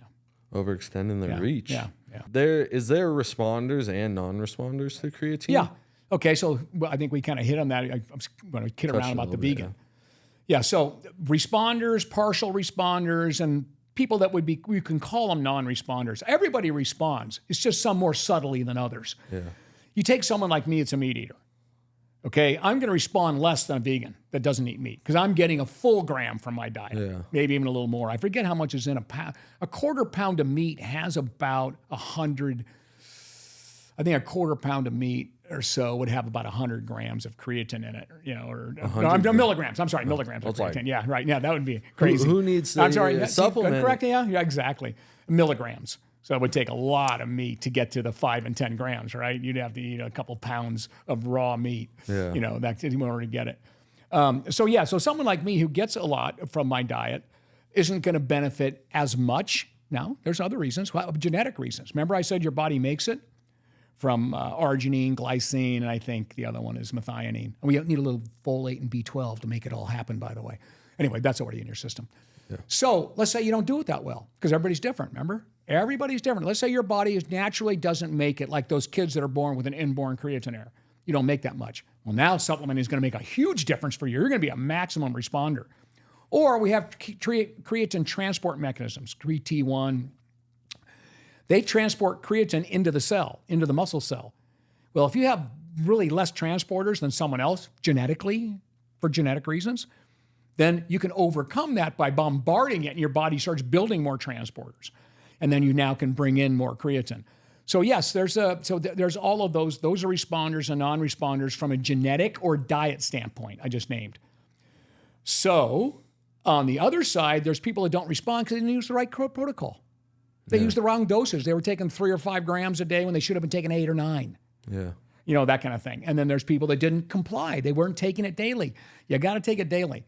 Overextending the reach. Yeah. Is there responders and non-responders to creatine? Yeah. Okay, so I think we kind of hit on that. I'm going to kid around about the vegan. Yeah, so responders, partial responders, and people that would be, you can call them non-responders. Everybody responds. It's just some more subtly than others. Yeah. You take someone like me, it's a meat eater. Okay, I'm going to respond less than a vegan that doesn't eat meat because I'm getting a full gram from my diet, maybe even a little more. I forget how much is in a pound. A quarter pound of meat has about 100. I think a quarter pound of meat or so would have about 100 grams of creatine in it, you know, or milligrams. I'm sorry, milligrams of creatine. Yeah, right. Yeah, that would be crazy. Who needs to I'm sorry, supplement? Correct? Yeah, exactly. Milligrams. So it would take a lot of meat to get to the 5 and 10 grams, right? You'd have to eat a couple pounds of raw meat, you know, in order to get it. So someone like me who gets a lot from my diet isn't going to benefit as much. Now, there's other reasons, genetic reasons. Remember I said your body makes it from arginine, glycine, and I think the other one is methionine. And we need a little folate and B12 to make it all happen, by the way. Anyway, that's already in your system. Yeah. So let's say you don't do it that well because everybody's different, remember? Everybody's different. Let's say your body naturally doesn't make it like those kids that are born with an inborn creatine error. You don't make that much. Well, now supplement is going to make a huge difference for you. You're going to be a maximum responder. Or we have creatine transport mechanisms, CRET1. They transport creatine into the cell, into the muscle cell. Well, if you have really less transporters than someone else genetically, for genetic reasons, then you can overcome that by bombarding it and your body starts building more transporters. And then you now can bring in more creatine. So yes, there's all of those. Those are responders and non-responders from a genetic or diet standpoint I just named. So on the other side, there's people that don't respond because they didn't use the right protocol. They used the wrong doses. They were taking 3 or 5 grams a day when they should have been taking 8 or 9. Yeah. You know, that kind of thing. And then there's people that didn't comply. They weren't taking it daily. You got to take it daily.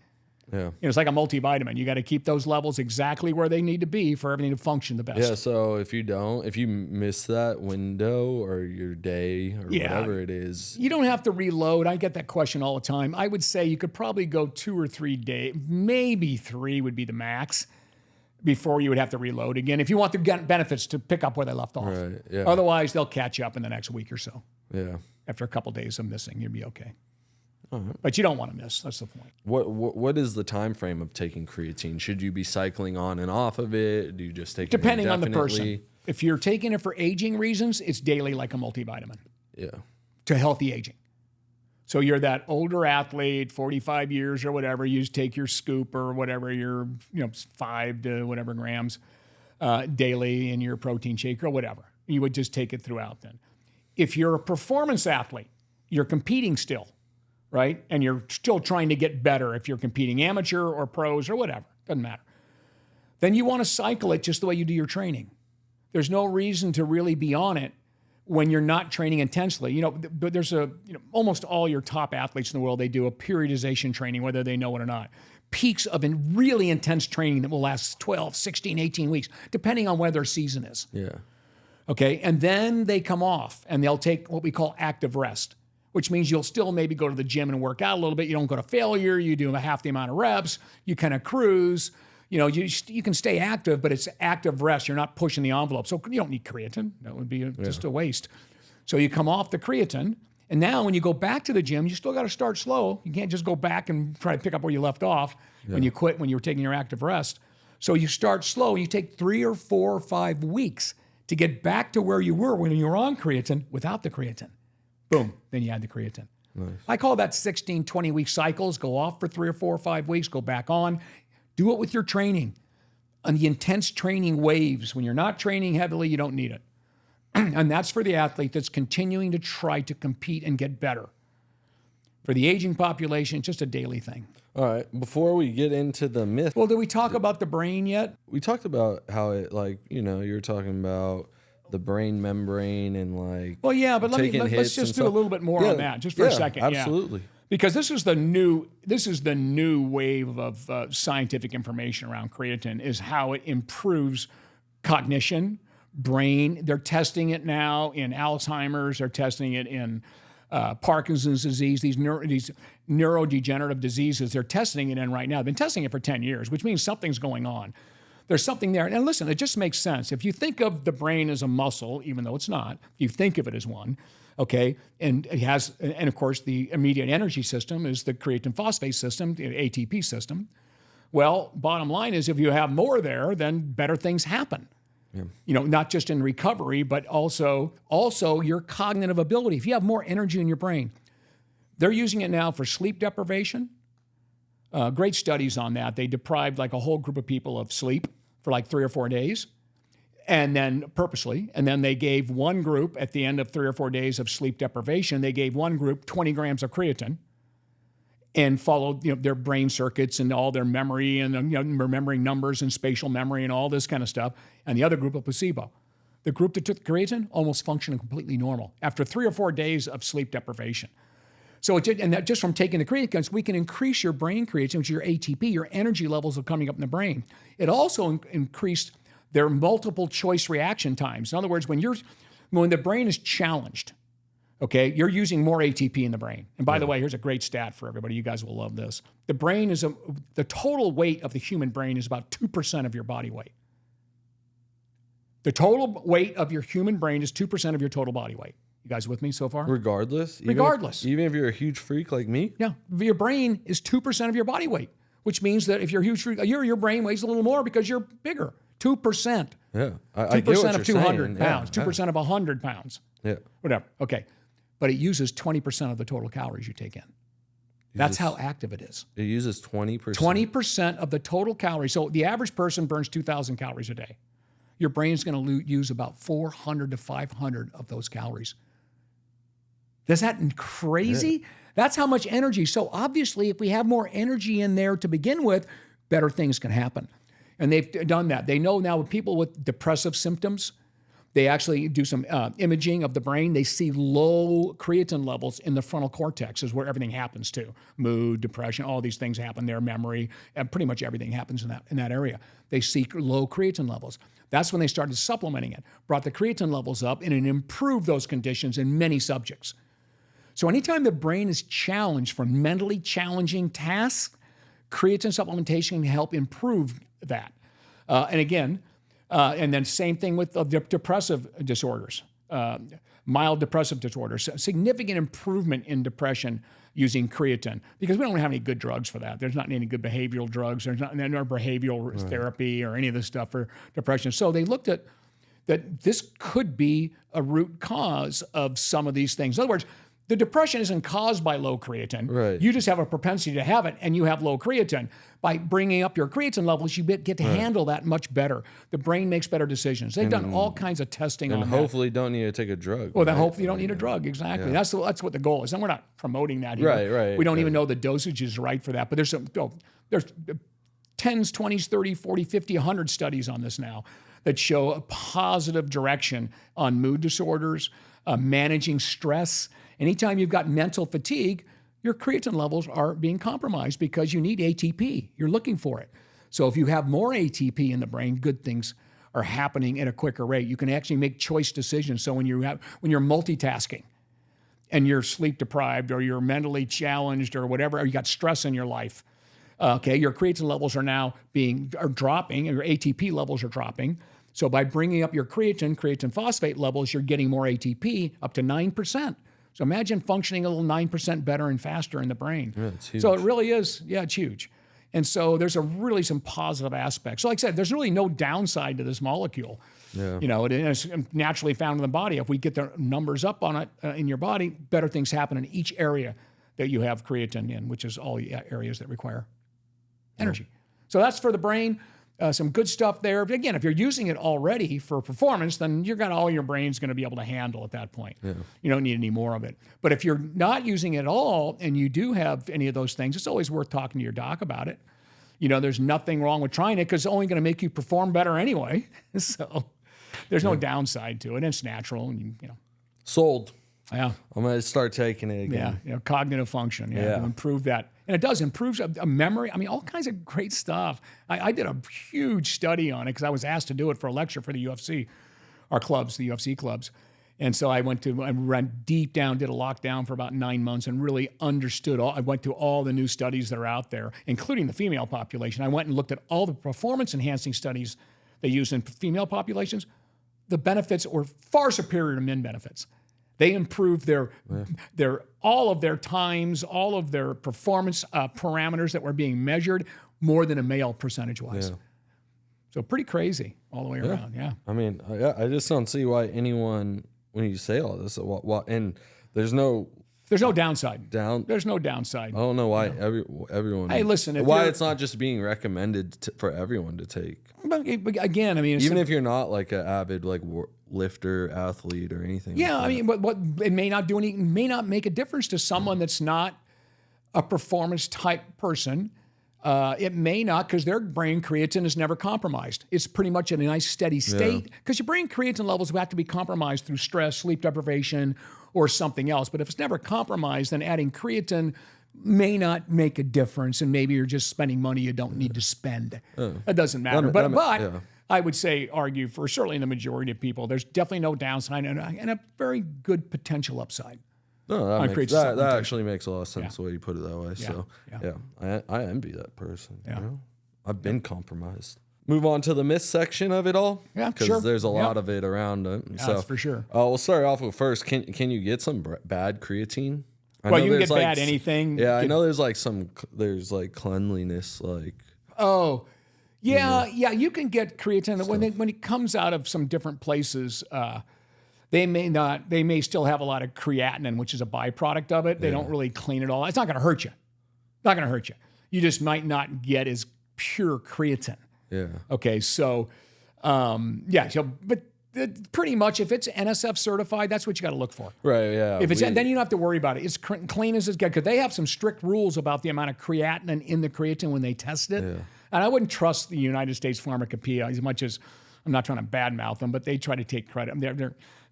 Yeah. You know, it's like a multivitamin. You got to keep those levels exactly where they need to be for everything to function the best. Yeah, so if you miss that window or your day or whatever it is. You don't have to reload. I get that question all the time. I would say you could probably go 2 or 3 days, maybe 3 would be the max before you would have to reload again if you want the benefits to pick up where they left off. Right, yeah. Otherwise, they'll catch up in the next week or so. Yeah. After a couple of days of missing, you'll be okay. But you don't want to miss. That's the point. What is the time frame of taking creatine? Should you be cycling on and off of it? Do you just take it depending on the indefinitely? person? If you're taking it for aging reasons, it's daily like a multivitamin. Yeah. To healthy aging. So you're that older athlete, 45 years or whatever, you just take your scoop or whatever, your 5 to whatever grams daily in your protein shake or whatever. You would just take it throughout then. If you're a performance athlete, you're competing still. Right? And you're still trying to get better if you're competing amateur or pros or whatever. Doesn't matter. Then you want to cycle it just the way you do your training. There's no reason to really be on it when you're not training intensely. You know, but there's almost all your top athletes in the world, they do a periodization training, whether they know it or not. Peaks of really intense training that will last 12, 16, 18 weeks, depending on where their season is. Yeah. Okay. And then they come off and they'll take what we call active rest, which means you'll still maybe go to the gym and work out a little bit. You don't go to failure. You do half the amount of reps. You kind of cruise. You know, you can stay active, but it's active rest. You're not pushing the envelope. So you don't need creatine. That would be just a waste. So you come off the creatine, and now when you go back to the gym, you still got to start slow. You can't just go back and try to pick up where you left off when you quit, when you were taking your active rest. So you start slow. You take 3 or 4 or 5 weeks to get back to where you were when you were on creatine without the creatine. Boom, then you add the creatine. Nice. I call that 16, 20-week cycles. Go off for 3 or 4 or 5 weeks, go back on. Do it with your training. On the intense training waves, when you're not training heavily, you don't need it. And that's for the athlete that's continuing to try to compete and get better. For the aging population, it's just a daily thing. All right, before we get into the myth. Well, did we talk about the brain yet? We talked about how it, you're talking about the brain membrane and well, yeah, but let's just do a little bit more on that just for a second. Absolutely. Because this is the new wave of scientific information around creatine is how it improves cognition, brain. They're testing it now in Alzheimer's. They're testing it in Parkinson's disease, these neurodegenerative diseases. They're testing it in right now. They've been testing it for 10 years, which means something's going on. There's something there. And listen, it just makes sense. If you think of the brain as a muscle, even though it's not, you think of it as one, okay? And it has, and of course, the immediate energy system is the creatine phosphate system, the ATP system. Well, bottom line is if you have more there, then better things happen. Yeah. You know, not just in recovery, but also your cognitive ability. If you have more energy in your brain, they're using it now for sleep deprivation. Great studies on that. They deprived like a whole group of people of sleep for like 3 or 4 days, and then purposely, and then they gave one group at the end of 3 or 4 days of sleep deprivation, they gave one group 20 grams of creatine and followed, you know, their brain circuits and all their memory and, you know, remembering numbers and spatial memory and all this kind of stuff, and the other group of placebo. The group that took the creatine almost functioned completely normal after 3 or 4 days of sleep deprivation. So and that just from taking the creatine, we can increase your brain creatine, which is your ATP, your energy levels are coming up in the brain. It also increased their multiple choice reaction times. In other words, when the brain is challenged, okay, you're using more ATP in the brain. And by the way, here's a great stat for everybody. You guys will love this. The brain is the total weight of the human brain is about 2% of your body weight. The total weight of your human brain is 2% of your total body weight. You guys with me so far? Regardless? Even if you're a huge freak like me? Yeah. Your brain is 2% of your body weight, which means that if you're a huge freak, your brain weighs a little more because you're bigger. 2%. Yeah. 2% of 200 pounds. 2% of 100 pounds. Yeah. Whatever. Okay. But it uses 20% of the total calories you take in. That's how active it is. It uses 20%? 20% of the total calories. So the average person burns 2,000 calories a day. Your brain's going to use about 400 to 500 of those calories. Is that crazy? Yeah. That's how much energy. So obviously, if we have more energy in there to begin with, better things can happen. And they've done that. They know now with people with depressive symptoms, they actually do some imaging of the brain. They see low creatine levels in the frontal cortex is where everything happens to. Mood, depression, all these things happen there, memory, and pretty much everything happens in that area. They see low creatine levels. That's when they started supplementing it, brought the creatine levels up, and it improved those conditions in many subjects. So anytime the brain is challenged for mentally challenging tasks, creatine supplementation can help improve that. And again, and then same thing with depressive disorders, mild depressive disorders, significant improvement in depression using creatine because we don't have any good drugs for that. There's not any good behavioral drugs. There's no behavioral therapy or any of this stuff for depression. So they looked at that this could be a root cause of some of these things. In other words, the depression isn't caused by low creatine. Right. You just have a propensity to have it, and you have low creatine. By bringing up your creatine levels, you get to handle that much better. The brain makes better decisions. They've done all kinds of testing on that. And hopefully don't need to take a drug. Well, then hopefully you don't need a drug. Exactly. Yeah. That's what the goal is. And we're not promoting that here. Right. We don't even know the dosage is right for that. But there's 10s, 20s, 30, 40, 50, 100 studies on this now that show a positive direction on mood disorders, managing stress. Anytime you've got mental fatigue, your creatine levels are being compromised because you need ATP. You're looking for it. So if you have more ATP in the brain, good things are happening at a quicker rate. You can actually make choice decisions. So when you're multitasking and you're sleep deprived or you're mentally challenged or whatever, or you got stress in your life, your creatine levels are dropping, and your ATP levels are dropping. So by bringing up your creatine phosphate levels, you're getting more ATP up to 9%. So imagine functioning a little 9% better and faster in the brain. Yeah, it's huge. So it really is, it's huge. And so there's really some positive aspects. So like I said, there's really no downside to this molecule. Yeah. You know, it is naturally found in the body. If we get the numbers up on it in your body, better things happen in each area that you have creatine in, which is all the areas that require energy. Yeah. So that's for the brain. Some good stuff there. But again, if you're using it already for performance, then you got all your brain's going to be able to handle at that point. Yeah. You don't need any more of it. But if you're not using it at all and you do have any of those things, it's always worth talking to your doc about it. You know, there's nothing wrong with trying it because it's only going to make you perform better anyway. So there's no downside to it. It's natural. And you know. Sold. Yeah. I'm going to start taking it again. Yeah. Cognitive function. To improve that. And it does improve a memory. I mean, all kinds of great stuff. I did a huge study on it because I was asked to do it for a lecture for the UFC our clubs, the UFC clubs. And so I ran deep down, did a lockdown for about 9 months and really understood I went through all the new studies that are out there, including the female population. I went and looked at all the performance enhancing studies they use in female populations. The benefits were far superior to men benefits. They improved their all of their times, all of their performance parameters that were being measured more than a male percentage-wise. Yeah. So pretty crazy all the way around. Yeah. I mean, I just don't see why anyone, when you say all this, and there's no downside. There's no downside. I don't know why everyone. Hey, listen. Why it's not just being recommended for everyone to take. But again, I mean, even if you're not like an avid lifter, athlete, or anything. Yeah, like I mean, what it may not make a difference to someone that's not a performance type person. It may not, because their brain creatine is never compromised. It's pretty much in a nice steady state, because your brain creatine levels have to be compromised through stress, sleep deprivation, or something else. But if it's never compromised, then adding creatine may not make a difference, and maybe you're just spending money you don't need to spend. It doesn't matter. But I would argue for certainly in the majority of people, there's definitely no downside and a very good potential upside. No, that actually makes a lot of sense the way you put it that way. So I envy that person. Yeah. You know? I've been compromised. Move on to the myth section of it all. Yeah, because there's a lot of it around it. Yeah, so that's for sure. We'll start off with first. Can you get some bad creatine? Well, you can get bad anything. Yeah, I know there's like cleanliness you can get creatine when it comes out of some different places. They may still have a lot of creatinine, which is a byproduct of it. They don't really clean it all. It's not going to hurt you. Not going to hurt you. You just might not get as pure creatine. Yeah. Okay. So, but pretty much if it's NSF certified, that's what you got to look for. Right. Yeah. If it's then you don't have to worry about it. It's clean as it's good, because they have some strict rules about the amount of creatinine in the creatine when they test it. Yeah. And I wouldn't trust the United States Pharmacopoeia as much as I'm not trying to badmouth them, but they try to take credit.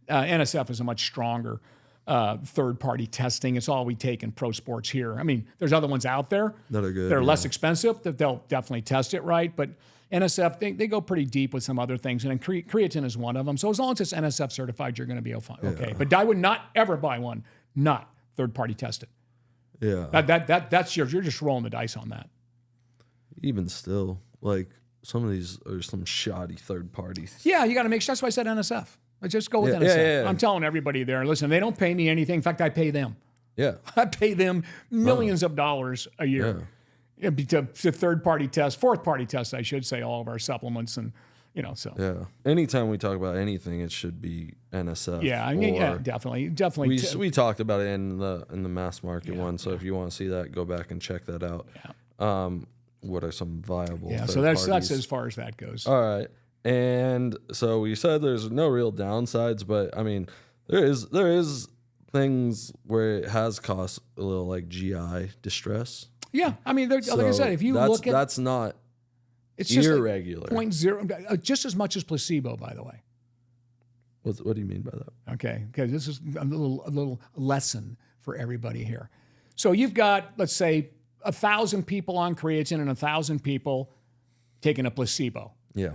NSF is a much stronger third-party testing. It's all we take in pro sports here. I mean, there's other ones out there that are good. They're less expensive. That they'll definitely test it right. But NSF, they go pretty deep with some other things, and creatine is one of them. So as long as it's NSF certified, you're going to be okay. Yeah. But I would not ever buy one not third-party tested. Yeah, that's you're just rolling the dice on that. Even still, like some of these are some shoddy third parties. Yeah, you got to make sure. That's why I said NSF. Let's just go with NSF. Yeah. I'm telling everybody there, listen, they don't pay me anything. In fact, I pay them. Yeah. I pay them millions of dollars a year to third-party test, fourth-party test, I should say, all of our supplements and, so. Yeah. Anytime we talk about anything, it should be NSF. Yeah, I mean, definitely. We talked about it in the mass market one, so if you want to see that, go back and check that out. Yeah. What are some viable so that's as far as that goes. All right. And so we said there's no real downsides, but I mean, there is things where it has caused a little like GI distress. Yeah, I mean, like I said, if you look at that's not it's irregular. Just 0.0, just as much as placebo, by the way. What do you mean by that? Okay, this is a little lesson for everybody here. So you've got, let's say, 1,000 people on creatine and 1,000 people taking a placebo. Yeah.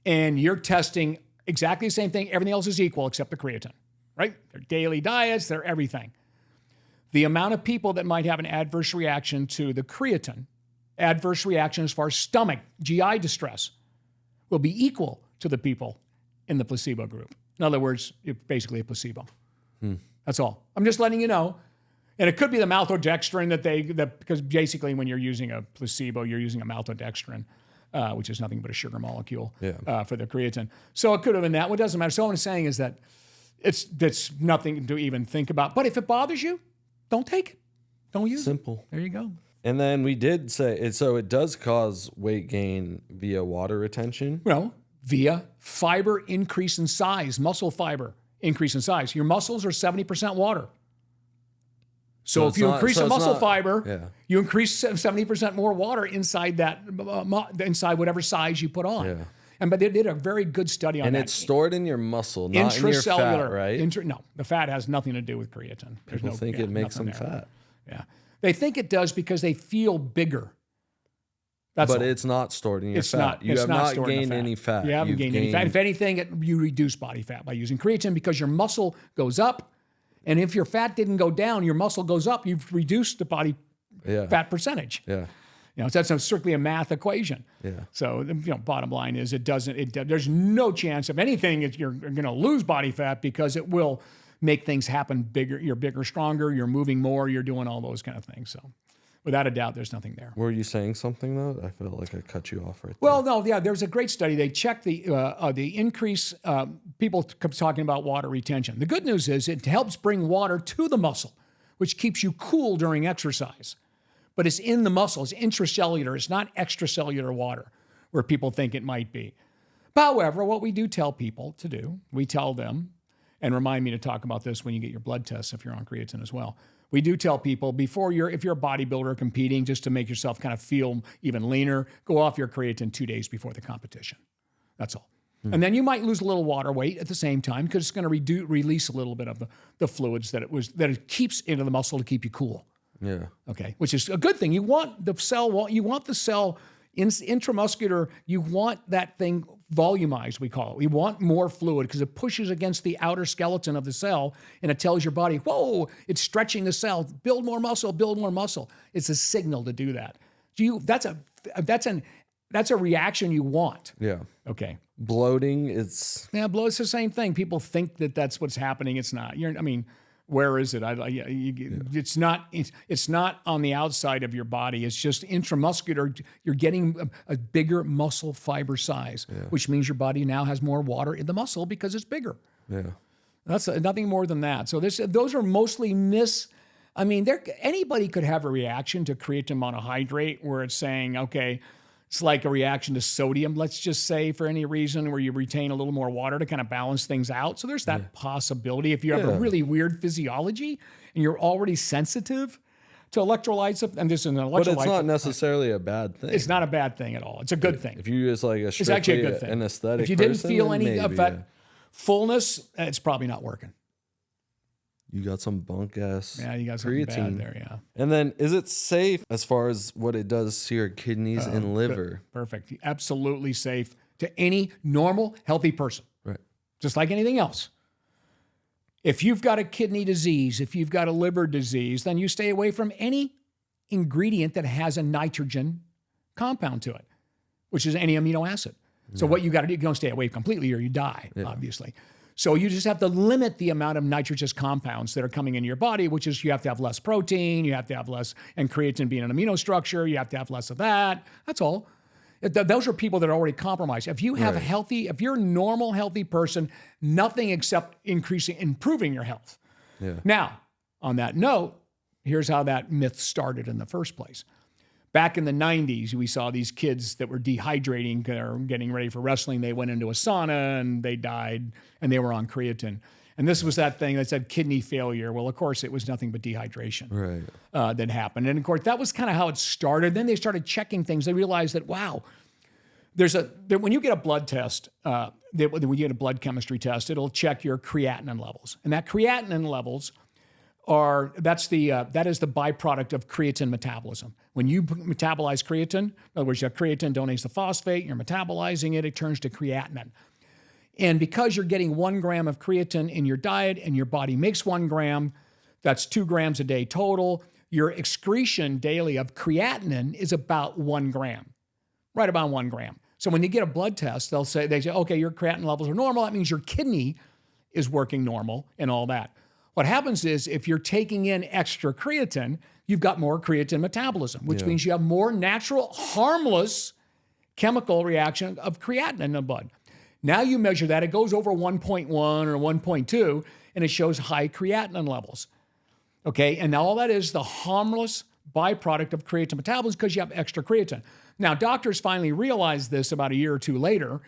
And you're testing exactly the same thing. Everything else is equal except the creatine, right? Their daily diets, their everything. The amount of people that might have an adverse reaction to the creatine, adverse reaction as far as stomach, GI distress, will be equal to the people in the placebo group. In other words, it's basically a placebo. That's all. I'm just letting you know. And it could be the maltodextrin because basically when you're using a placebo, you're using a maltodextrin. Which is nothing but a sugar molecule for the creatine. So it could have been that. What doesn't matter. So what I'm saying is that it's nothing to even think about. But if it bothers you, don't take it. Don't use it. Simple. There you go. And then we did say it. So it does cause weight gain via water retention. Well, via fiber increase in size, muscle fiber increase in size. Your muscles are 70% water. So if you increase the muscle fiber, you increase 70% more water inside that, inside whatever size you put on. Yeah. But they did a very good study on that. And it's stored in your muscle, not in your fat, right? No, the fat has nothing to do with creatine. People think it makes them fat. Yeah. They think it does because they feel bigger. That's But all. it's not stored in your It's fat. not. You It's have not not stored in the gained fat. any fat. You haven't You've gained any fat. If anything, you reduce body fat by using creatine because your muscle goes up. And if your fat didn't go down, your muscle goes up. You've reduced the body fat percentage. Yeah. So that's strictly a math equation. Yeah. So bottom line is there's no chance of anything you're going to lose body fat because it will make things happen bigger. You're bigger, stronger, you're moving more, you're doing all those kind of things. So without a doubt, there's nothing there. Were you saying something though? I felt like I cut you off right there. Well, no, yeah, there's a great study. They checked the increase, people kept talking about water retention. The good news is it helps bring water to the muscle, which keeps you cool during exercise. But it's in the muscle, it's intracellular, it's not extracellular water, where people think it might be. However, what we do tell people to do, we tell them, and remind me to talk about this when you get your blood tests if you're on creatine as well. We do tell people if you're a bodybuilder competing, just to make yourself kind of feel even leaner, go off your creatine 2 days before the competition. That's all. And then you might lose a little water weight at the same time because it's going to release a little bit of the fluids that it keeps into the muscle to keep you cool. Yeah. Okay, which is a good thing. You want the cell intramuscular. You want that thing volumized, we call it. We want more fluid because it pushes against the outer skeleton of the cell, and it tells your body, "Whoa, it's stretching the cell. Build more muscle. Build more muscle." It's a signal to do that. That's a reaction you want. Yeah. Okay. Bloating is. Yeah, it's the same thing. People think that that's what's happening. It's not. Where is it? It's not. It's not on the outside of your body. It's just intramuscular. You're getting a bigger muscle fiber size, which means your body now has more water in the muscle because it's bigger. Yeah. That's nothing more than that. So those are mostly anybody could have a reaction to creatine monohydrate where it's saying, okay, it's like a reaction to sodium, let's just say, for any reason, where you retain a little more water to kind of balance things out. So there's that possibility. If you have a really weird physiology and you're already sensitive to electrolytes, and this is an electrolyte. But it's not necessarily a bad thing. It's not a bad thing at all. It's a good thing. If you use like it's actually a good thing. An aesthetic if you didn't person, feel any maybe, of that fullness, it's probably not working. You got some bunk ass. Yeah, you got something creatine bad there, yeah. And then, is it safe as far as what it does to your kidneys and liver? Perfect. Absolutely safe to any normal, healthy person. Right. Just like anything else. If you've got a kidney disease, if you've got a liver disease, then you stay away from any ingredient that has a nitrogen compound to it, which is any amino acid. So what you got to do, you don't stay away completely or you die, obviously. So you just have to limit the amount of nitrogenous compounds that are coming into your body, which is you have to have less protein, you have to have less, and creatine being an amino structure, you have to have less of that. That's all. Those are people that are already compromised. If you have if you're a normal, healthy person, nothing except improving your health. Yeah. Now, on that note, here's how that myth started in the first place. Back in the 90s, we saw these kids that were dehydrating or getting ready for wrestling. They went into a sauna and they died and they were on creatine. And this was that thing that said kidney failure. Well, of course, it was nothing but dehydration that happened. And of course, that was kind of how it started. Then they started checking things. They realized that, wow, when you get a blood test, when you get a blood chemistry test, it'll check your creatinine levels. And that creatinine levels that is the byproduct of creatine metabolism. When you metabolize creatine, in other words, your creatine donates the phosphate, you're metabolizing it, it turns to creatinine. And because you're getting 1 gram of creatine in your diet and your body makes 1 gram, that's 2 grams a day total, your excretion daily of creatinine is about 1 gram, right about 1 gram. So when you get a blood test, they say, okay, your creatinine levels are normal. That means your kidney is working normal and all that. What happens is if you're taking in extra creatine, you've got more creatine metabolism, which means you have more natural, harmless chemical reaction of creatinine in the blood. Now you measure that, it goes over 1.1 or 1.2, and it shows high creatinine levels. Okay, and now all that is the harmless byproduct of creatine metabolism because you have extra creatine. Now, doctors finally realized this about a year or two later,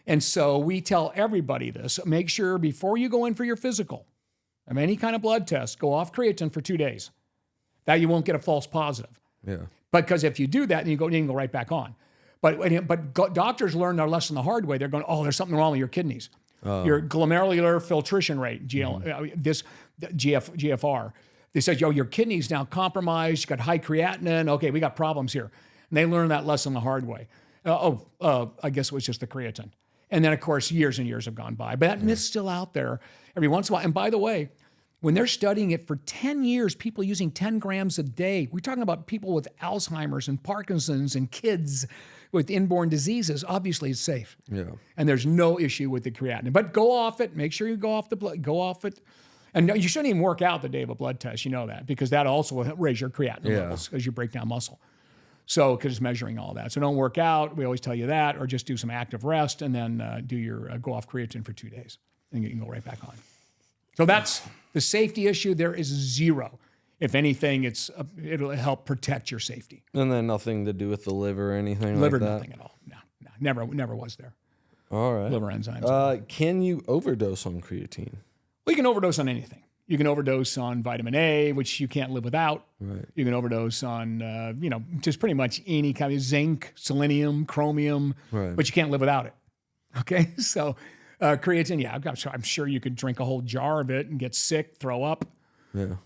and so we tell everybody this. Make sure before you go in for your physical, of any kind of blood test, go off creatine for 2 days. That you won't get a false positive. Yeah. Because if you do that, then you can go right back on. But doctors learn their lesson the hard way. They're going, oh, there's something wrong with your kidneys. Your glomerular filtration rate, GFR. They said, your kidneys now compromised. You got high creatinine. Okay, we got problems here. And they learned that lesson the hard way. I guess it was just the creatine. And then, of course, years and years have gone by. But that myth's still out there every once in a while. And by the way, when they're studying it for 10 years, people using 10 grams a day, we're talking about people with Alzheimer's and Parkinson's and kids with inborn diseases. Obviously, it's safe. Yeah. And there's no issue with the creatinine. But go off it. Make sure you go off it. And you shouldn't even work out the day of a blood test. You know that, because that also will raise your creatinine levels as you break down muscle. So, because it's measuring all that. So don't work out. We always tell you that, or just do some active rest and then go off creatine for 2 days. And you can go right back on. So that's the safety issue. There is zero. If anything, it'll help protect your safety. And then nothing to do with the liver or anything Liver, like that? nothing at all. No, never was there. All right. Liver enzymes. Can you overdose on creatine? Well, you can overdose on anything. You can overdose on vitamin A, which you can't live without. Right. You can overdose on, just pretty much any kind of zinc, selenium, chromium, but you can't live without it. Okay, so creatine, I'm sure you could drink a whole jar of it and get sick, throw up,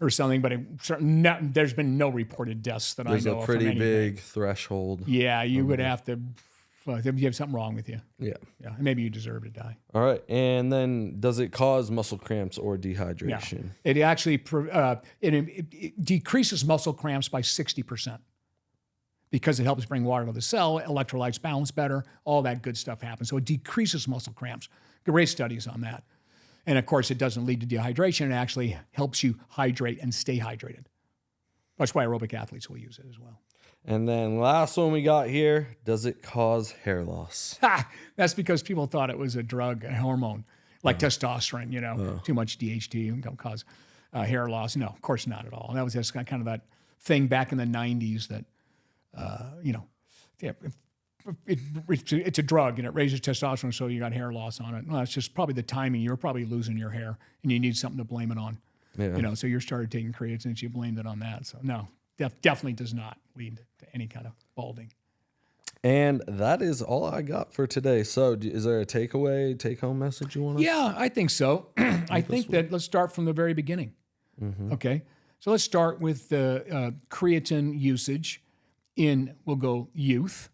or something. But there's been no reported deaths that I know of. There's a pretty big threshold. Yeah, you would have to. You have something wrong with you. Yeah. Maybe you deserve to die. All right. And then does it cause muscle cramps or dehydration? No. It actually it decreases muscle cramps by 60% because it helps bring water to the cell, electrolytes balance better, all that good stuff happens. So it decreases muscle cramps. Great studies on that. And of course, it doesn't lead to dehydration. It actually helps you hydrate and stay hydrated. That's why aerobic athletes will use it as well. And then last one we got here, does it cause hair loss? That's because people thought it was a drug, a hormone, like testosterone, too much DHT can cause hair loss. No, of course not at all. And that was just kind of that thing back in the 90s that, it's a drug and it raises testosterone, so you got hair loss on it. Well, it's just probably the timing. You're probably losing your hair and you need something to blame it on. Yeah. So you started taking creatine and you blamed it on that. So no, definitely does not lead to any kind of balding. And that is all I got for today. So is there a take-home message you want to? Yeah, I think so. I think that let's start from the very beginning. Mm-hmm. Okay. So let's start with the creatine usage we'll go youth.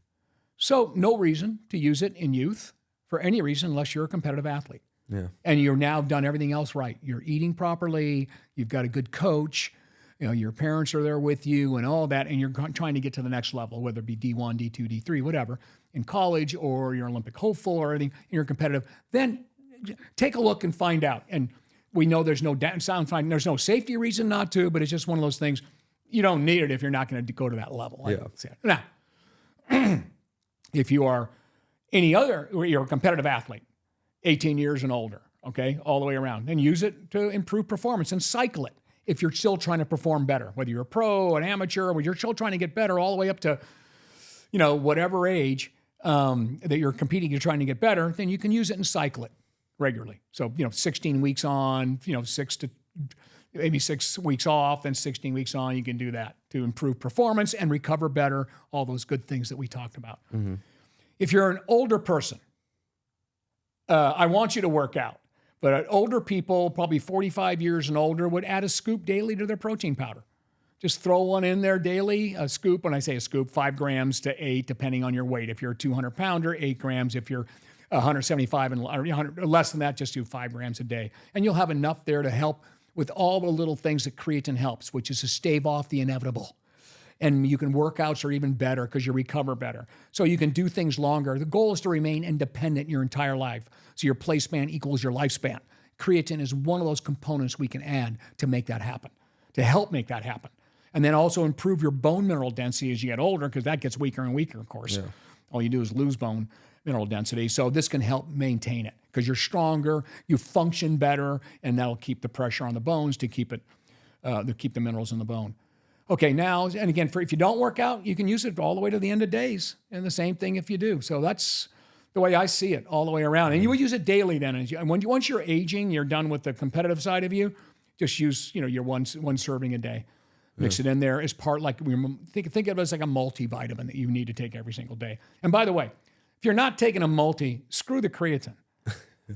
So no reason to use it in youth for any reason unless you're a competitive athlete. Yeah. And you're now done everything else right. You're eating properly. You've got a good coach. Your parents are there with you and all that, and you're trying to get to the next level, whether it be D1, D2, D3, whatever, in college, or you're Olympic hopeful or anything, and you're competitive, then take a look and find out. And we know there's no there's no safety reason not to, but it's just one of those things. You don't need it if you're not going to go to that level. Now, if you are you're a competitive athlete, 18 years and older, okay, all the way around, then use it to improve performance and cycle it. If you're still trying to perform better, whether you're a pro, an amateur, or you're still trying to get better all the way up to, whatever age that you're competing, you're trying to get better, then you can use it and cycle it regularly. So, 16 weeks on, 6 weeks off, then 16 weeks on, you can do that to improve performance and recover better, all those good things that we talked about. Mm-hmm. If you're an older person, I want you to work out. But older people, probably 45 years and older, would add a scoop daily to their protein powder. Just throw one in there daily, a scoop. When I say a scoop, 5 grams to 8, depending on your weight. If you're a 200-pounder, 8 grams. If you're 175 and 100, or less than that, just do 5 grams a day. And you'll have enough there to help with all the little things that creatine helps, which is to stave off the inevitable. And you can workouts are even better because you recover better. So you can do things longer. The goal is to remain independent your entire life. So your play span equals your lifespan. Creatine is one of those components we can add to make that happen, to help make that happen. And then also improve your bone mineral density as you get older, because that gets weaker and weaker, of course. Yeah. All you do is lose bone mineral density. So this can help maintain it because you're stronger, you function better, and that'll keep the pressure on the bones to keep the minerals in the bone. Okay, now, and again, if you don't work out, you can use it all the way to the end of days, and the same thing if you do. So that's the way I see it all the way around. And you would use it daily then. And once you're aging, you're done with the competitive side of you, just use your one serving a day. Mix it in there as part, think of it as like a multivitamin that you need to take every single day. And by the way, if you're not taking a multi, screw the creatine.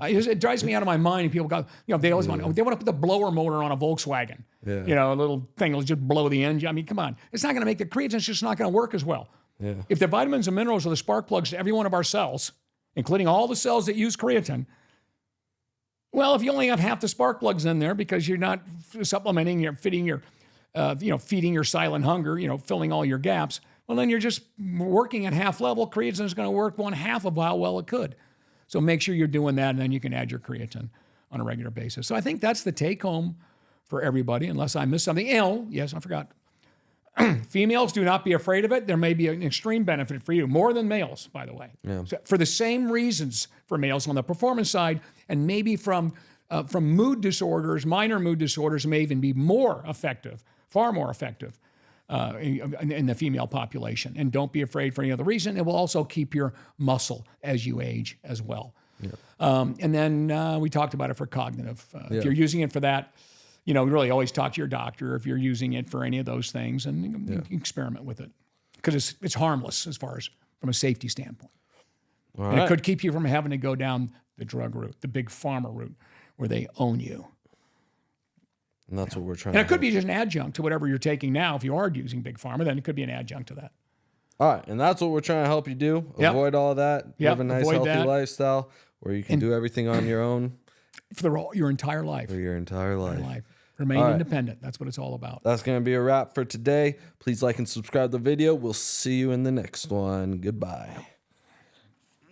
It drives me out of my mind. And people go, they always want to put the blower motor on a Volkswagen. Yeah. A little thing will just blow the engine. I mean, come on. It's not going to make the creatine. It's just not going to work as well. Yeah. If the vitamins and minerals are the spark plugs to every one of our cells, including all the cells that use creatine, well, if you only have half the spark plugs in there because you're not supplementing, you're feeding your silent hunger, filling all your gaps, well, then you're just working at half level. Creatine is going to work 1/2 of how well it could. So make sure you're doing that, and then you can add your creatine on a regular basis. So I think that's the take home for everybody, unless I missed something. Yes, I forgot. Females, do not be afraid of it. There may be an extreme benefit for you, more than males, by the way. Yeah. So for the same reasons for males on the performance side, and maybe from mood disorders, minor mood disorders may even be more effective, far more effective in the female population. And don't be afraid for any other reason. It will also keep your muscle as you age as well. Yeah. And then we talked about it for cognitive. If you're using it for that, really always talk to your doctor if you're using it for any of those things, and you can experiment with it because it's harmless as far as from a safety standpoint. And it could keep you from having to go down the drug route, the big pharma route, where they own you. And that's what we're trying. And it could be just an adjunct to whatever you're taking now. If you are using big pharma, then it could be an adjunct to that. All right, and that's what we're trying to help you do. Avoid all of that. Live a nice, healthy lifestyle where you can do everything on your own for your entire life. For your entire life. Remain independent. That's what it's all about. That's going to be a wrap for today. Please like and subscribe to the video. We'll see you in the next one. Goodbye.